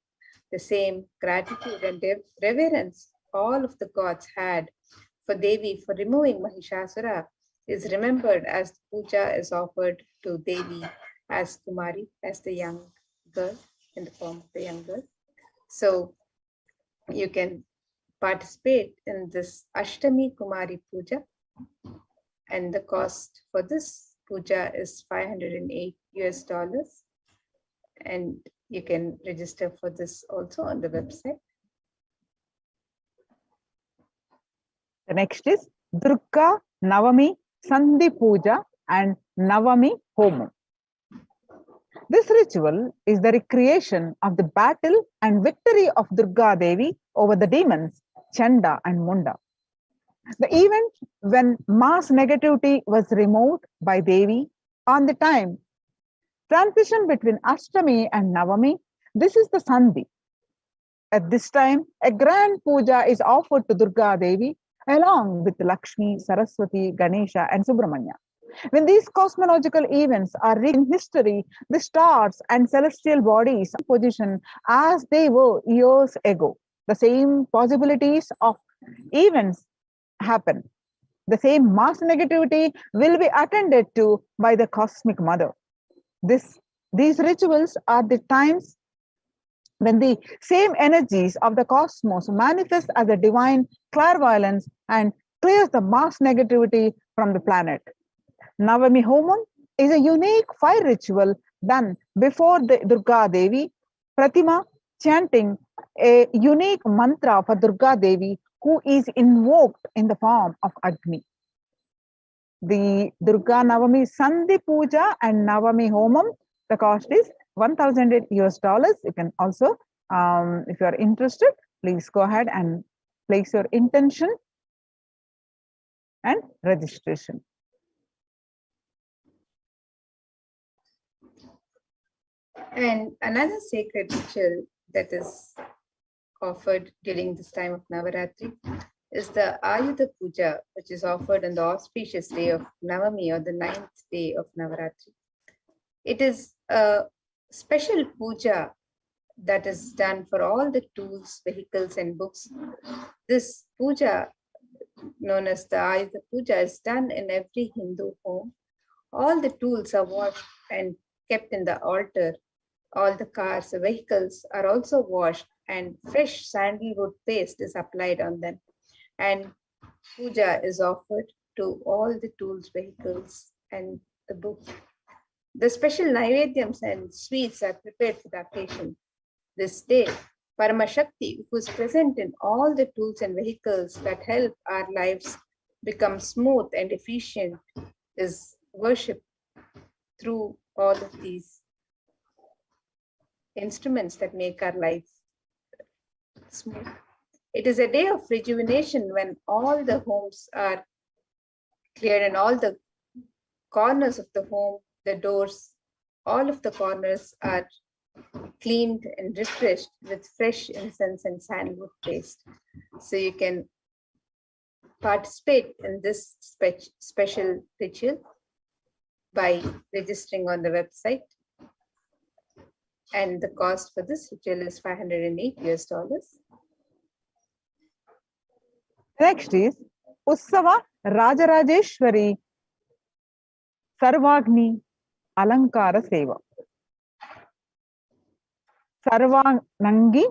Speaker 9: The same gratitude and reverence all of the gods had for Devi for removing Mahishasura is remembered as the puja is offered to Devi as Kumari, as the young girl, in the form of the young girl. So you can participate in this Ashtami Kumari Puja, and the cost for this puja is 508 US dollars. And you can register for this also on the website.
Speaker 8: The next is Durga Navami Sandhi Puja and Navami Homam. This ritual is the recreation of the battle and victory of Durga Devi over the demons Chanda and Munda. The event when mass negativity was removed by Devi on the time transition between Ashtami and Navami. This is the Sandhi. At this time, a grand puja is offered to Durga Devi along with Lakshmi, Saraswati, Ganesha, and Subramanya. When these cosmological events are in history, the stars and celestial bodies are in position as they were years ago. The same possibilities of events happen. The same mass negativity will be attended to by the cosmic mother. These rituals are the times when the same energies of the cosmos manifest as a divine clairvoyance and clears the mass negativity from the planet. Navami Homam is a unique fire ritual done before the Durga Devi Pratima, chanting a unique mantra for Durga Devi who is invoked in the form of Agni. The Durga Navami Sandhi Puja and Navami Homam, the cost is $1,000 US. You can also, if you are interested, please go ahead and place your intention and registration.
Speaker 9: And another sacred ritual that is offered during this time of Navaratri is the Ayudha Puja, which is offered on the auspicious day of Navami, or the 9th day of Navaratri. It is a special puja that is done for all the tools, vehicles, and books. This puja, known as the Ayudha Puja, is done in every Hindu home. All the tools are washed and kept in the altar. All the cars, the vehicles are also washed, and fresh sandalwood paste is applied on them. And puja is offered to all the tools, vehicles, and the books. The special naivedyams and sweets are prepared for the occasion. This day, Paramashakti, who is present in all the tools and vehicles that help our lives become smooth and efficient, is worshipped through all of these instruments that make our life smooth. It is a day of rejuvenation when all the homes are cleared and all the corners of the home, the doors, all of the corners are cleaned and refreshed with fresh incense and sandalwood paste. So you can participate in this special ritual by registering on the website. And the cost for this ritual is $508 US.
Speaker 8: Next is Ussava Rajarajeshwari Sarvagni Alankara Seva. Sarvanangi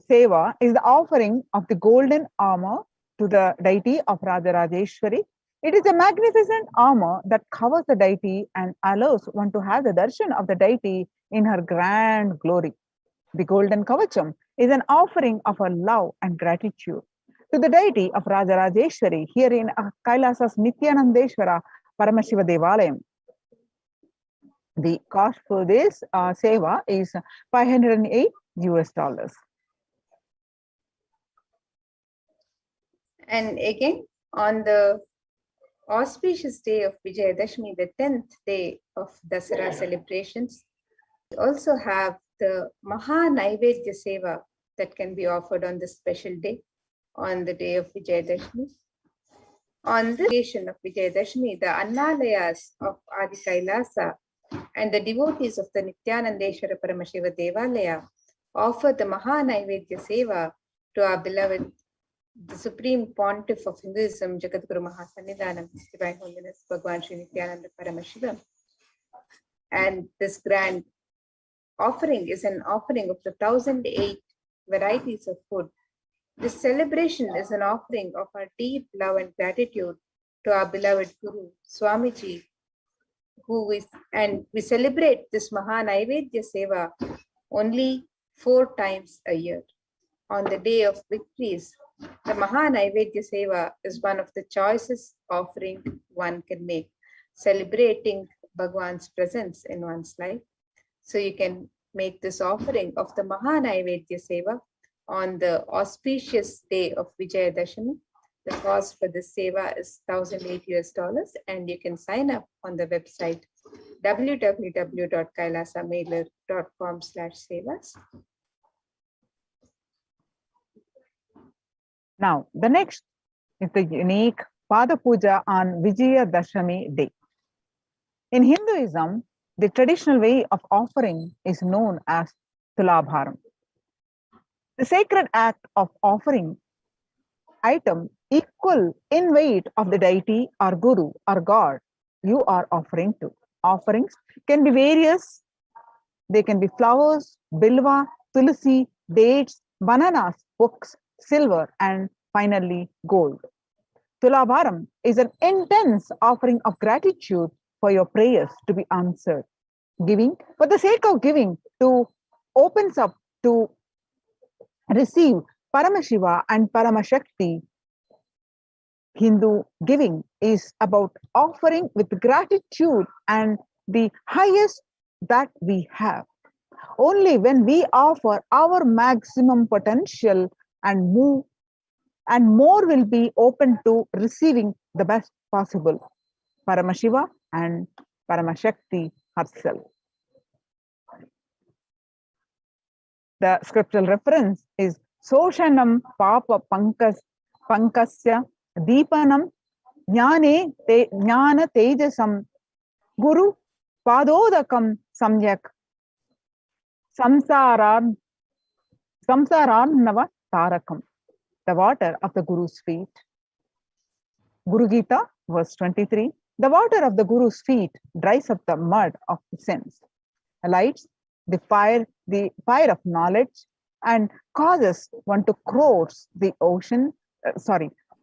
Speaker 8: Seva is the offering of the golden armor to the deity of Rajarajeshwari. It is a magnificent armor that covers the deity and allows one to have the darshan of the deity in her grand glory. The golden kavacham is an offering of her love and gratitude to the deity of Rajarajeshwari here in Kailasa'S Nithyananda Paramashivoham. The cost for this seva is $508 US.
Speaker 9: And again, on the auspicious day of Vijayadashmi, the 10th day of Dasara celebrations, we also have the Maha Naivedya Seva that can be offered on this special day, on the day of Vijayadashmi. On this occasion of Vijayadashmi, the Annalayas of Adi Kailasa and the devotees of the Nithyananda Paramashiva Devalaya offer the Maha Naivedya Seva to our beloved, the Supreme Pontiff of Hinduism, Jagadguru Mahasannidhanam, His Divine Holiness Bhagwan Sri Nithyananda Paramashivam. And this grand offering is an offering of the 1008 varieties of food. This celebration is an offering of our deep love and gratitude to our beloved Guru, Swamiji, and we celebrate this Maha Naivedya Seva only 4 times a year. On the day of victories, the Maha Naivedya Seva is one of the choicest offering one can make, celebrating Bhagwan's presence in one's life. So you can make this offering of the Maha Naivedya Seva on the auspicious day of Vijayadashami. The cost for this seva is $1,008 US, and you can sign up on the website www.kailasamailer.com/sevas.
Speaker 8: Now, the next is the unique Pada Puja on Vijayadashami day. In Hinduism, the traditional way of offering is known as Tulabharam. The sacred act of offering item equal in weight of the deity or guru or god you are offering to. Offerings can be various. They can be flowers, bilva, tulsi, dates, bananas, books, silver, and finally gold. Tulabharam is an intense offering of gratitude for your prayers to be answered. Giving, for the sake of giving, to opens up to receive Paramashiva and Paramashakti. Hindu giving is about offering with gratitude and the highest that we have. Only when we offer our maximum potential and more will be open to receiving the best possible Paramashiva and Paramashakti herself. The scriptural reference is Soshanam Papa Pankasya Deepanam Jnana Tejasam Guru Padodakam Samyak Samsaranava Tarakam. The water of the Guru's feet. Guru Gita, verse 23. The water of the Guru's feet dries up the mud of sins, lights the fire of knowledge, and causes one to cross the ocean.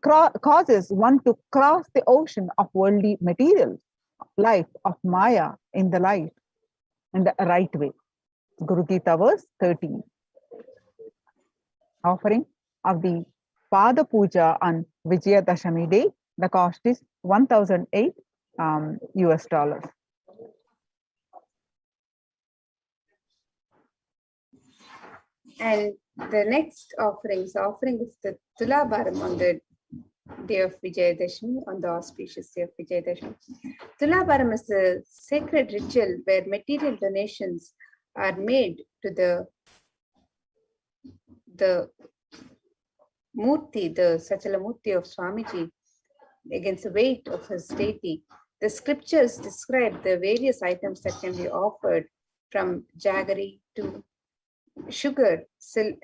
Speaker 8: Causes one to cross the ocean of worldly material life of Maya in the light, in the right way. Guru Gita, verse 13. Offering of the Pada Puja on Vijayadashami day. The cost is $1,008 US.
Speaker 9: And the next offering is offering of the Tulabharam on the day of Vijayadashami, on the auspicious day of Vijayadashami. Tulabharam is a sacred ritual where material donations are made to the Murti, the Sachala Murti of Swamiji, against the weight of his deity. The scriptures describe the various items that can be offered, from jaggery to sugar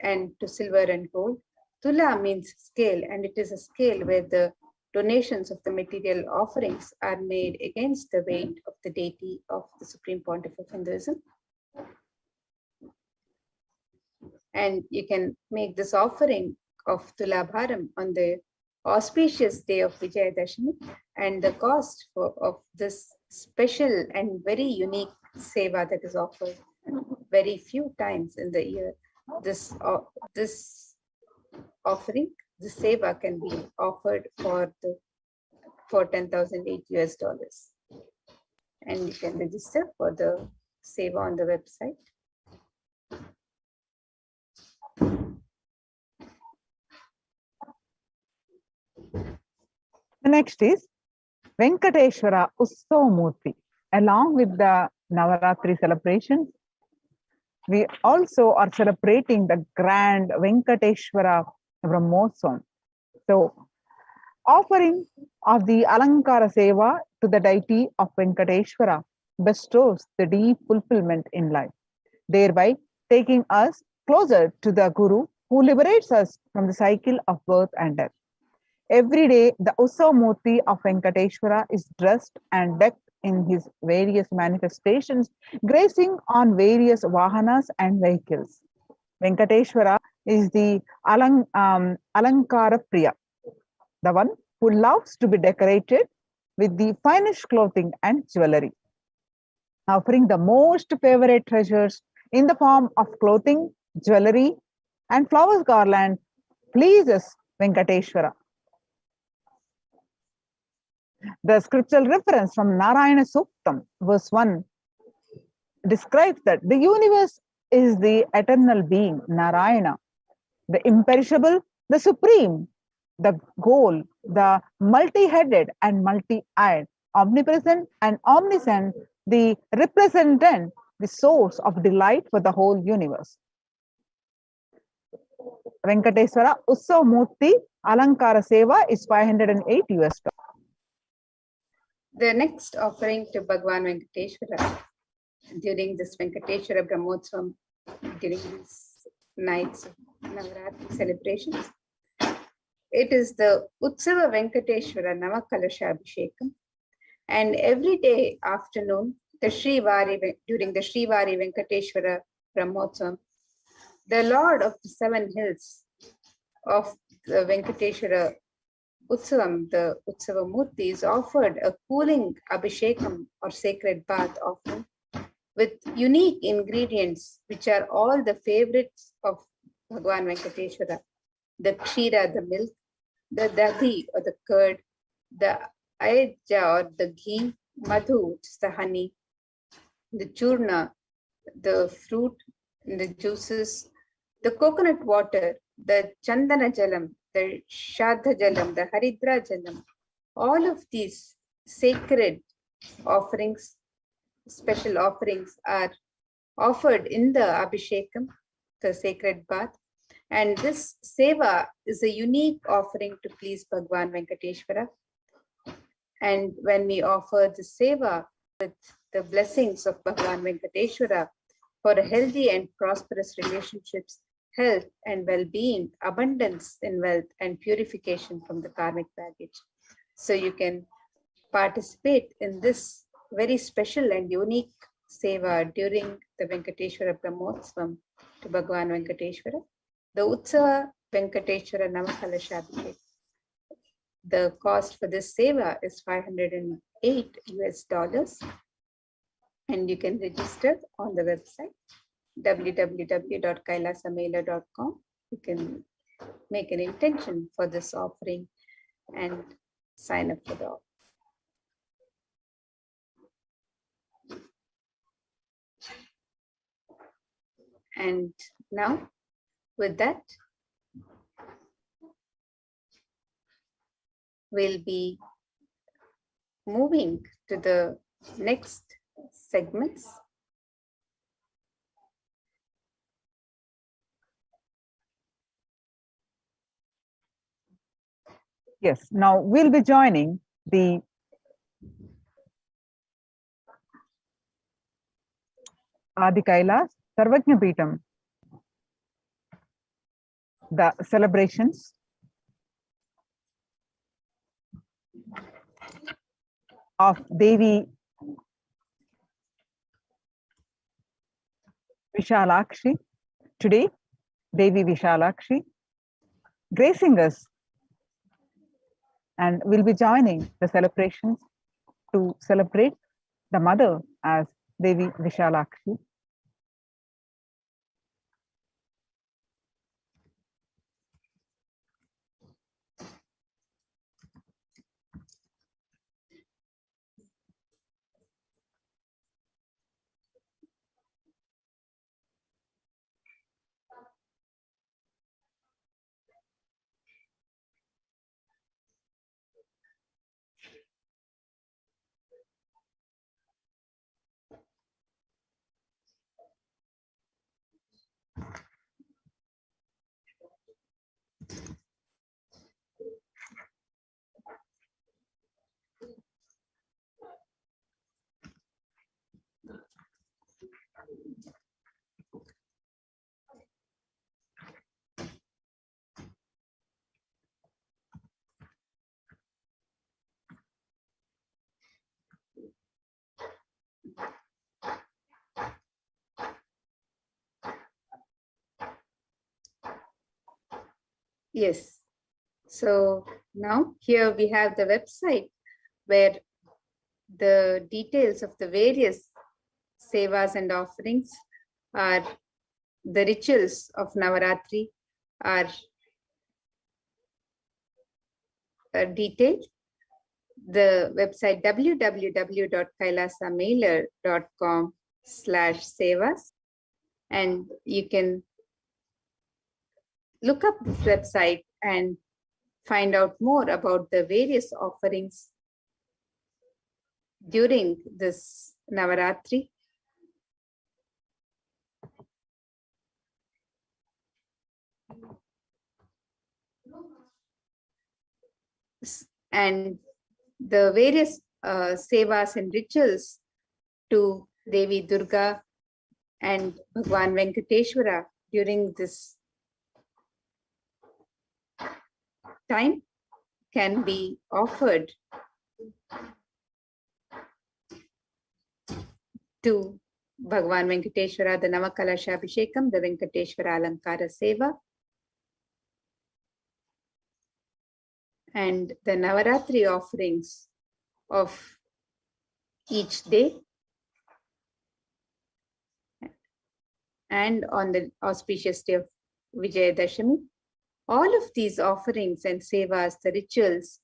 Speaker 9: and to silver and gold. Tula means scale, and it is a scale where the donations of the material offerings are made against the weight of the deity of the Supreme Pontiff of Hinduism. And you can make this offering of Tulabharam on the auspicious day of Vijayadashami, and the cost of this special and very unique seva that is offered very few times in the year. This offering, the seva, can be offered for $10,008 US. And you can register for the seva on the website.
Speaker 8: The next is Venkateshwara Ussavamurti. Along with the Navaratri celebrations, we also are celebrating the grand Venkateshwara Brahmotsavam. So, offering of the Alankara Seva to the deity of Venkateshwara bestows the deep fulfillment in life, thereby taking us closer to the Guru who liberates us from the cycle of birth and death. Every day, the Ussavamurti of Venkateshwara is dressed and decked in his various manifestations, grazing on various vahanas and vehicles. Venkateshwara is the Alankara Priya, the one who loves to be decorated with the finest clothing and jewelry. Offering the most favorite treasures in the form of clothing, jewelry, and flowers garland pleases Venkateshwara. The scriptural reference from Narayana Suktam, verse 1, describes that the universe is the eternal being, Narayana, the imperishable, the supreme, the goal, the multi-headed and multi-eyed, omnipresent and omniscient, the representant, the source of delight for the whole universe. Venkateswara Ussavamurti Alankara Seva is $508 US.
Speaker 9: The next offering to Bhagwan Venkateshwara during this Venkateshwara Brahmotsavam, during these nights of Navaratri celebrations, it is the Utsava Venkateshwara Navakalasha Abhishekam. And every day afternoon, during the Srivari Venkateshwara Brahmotsavam, the Lord of the Seven Hills of the Venkateshwara Utsavam, the Utsava Murti, is offered a cooling Abhishekam or sacred bath offering with unique ingredients, which are all the favorites of Bhagwan Venkateshwara: the Kshira, the milk, the Dadi or the curd, the Aja or the ghee, Madhu, which is the honey, the churna, the fruit, the juices, the coconut water, the chandana jalam, the shadha jalam, the haridra jalam, all of these sacred offerings, special offerings are offered in the Abhishekam, the sacred bath. And this seva is a unique offering to please Bhagwan Venkateshwara. And when we offer the seva with the blessings of Bhagwan Venkateshwara for a healthy and prosperous relationships, health and well-being, abundance in wealth, and purification from the karmic baggage. So you can participate in this very special and unique seva during the Venkateshwara Brahmotsvam to Bhagwan Venkateshwara. The Utsava Venkateshwara Navakalashabhishek. The cost for this seva is $508 US, and you can register on the website www.kailasamaila.com. You can make an intention for this offering and sign up for the offering. And now, with that, we'll be moving to the next segments.
Speaker 8: Yes, now we'll be joining the Adi Kailas Sarvajna Peetham, the celebrations of Devi Vishalakshi. Today, Devi Vishalakshi gracing us, and we'll be joining the celebrations to celebrate the mother as Devi Vishalakshi.
Speaker 9: Yes. So now here we have the website where the details of the various sevas and offerings are, the rituals of Navaratri are detailed. The website www.kailasamailer.com/sevas, and you can look up this website and find out more about the various offerings during this Navaratri. And the various sevas and rituals to Devi Durga and Bhagwan Venkateshwara during this time can be offered to Bhagwan Venkateshwara, the Navakalashabhishekam, the Venkateshwara Alankara Seva, and the Navaratri offerings of each day, and on the auspicious day of Vijayadashami. All of these offerings and sevas, the rituals,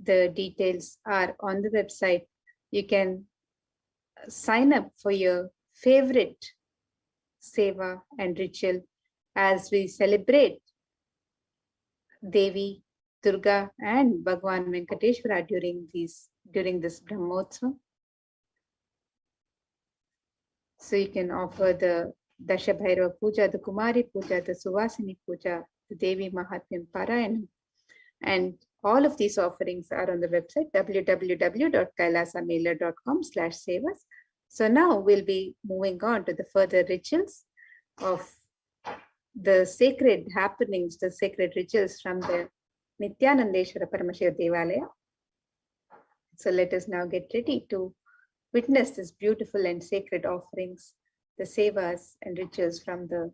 Speaker 9: the details are on the website. You can sign up for your favorite seva and ritual as we celebrate Devi, Durga, and Bhagwan Venkateshwara during this Brahmotsav. So you can offer the Dasha Bhairava Puja, the Kumari Puja, the Suvasini Puja, the Devi Mahatmyam Parayanam. And all of these offerings are on the website www.kailasamailer.com/sevas. So now we'll be moving on to the further rituals of the sacred happenings, the sacred rituals from the Nithyanandeshwara Paramashiva Devalaya. So let us now get ready to witness this beautiful and sacred offerings, the sevas and rituals from the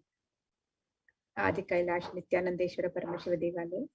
Speaker 9: Adi Kailash Nithyanandeshwara Paramashiva Devalaya.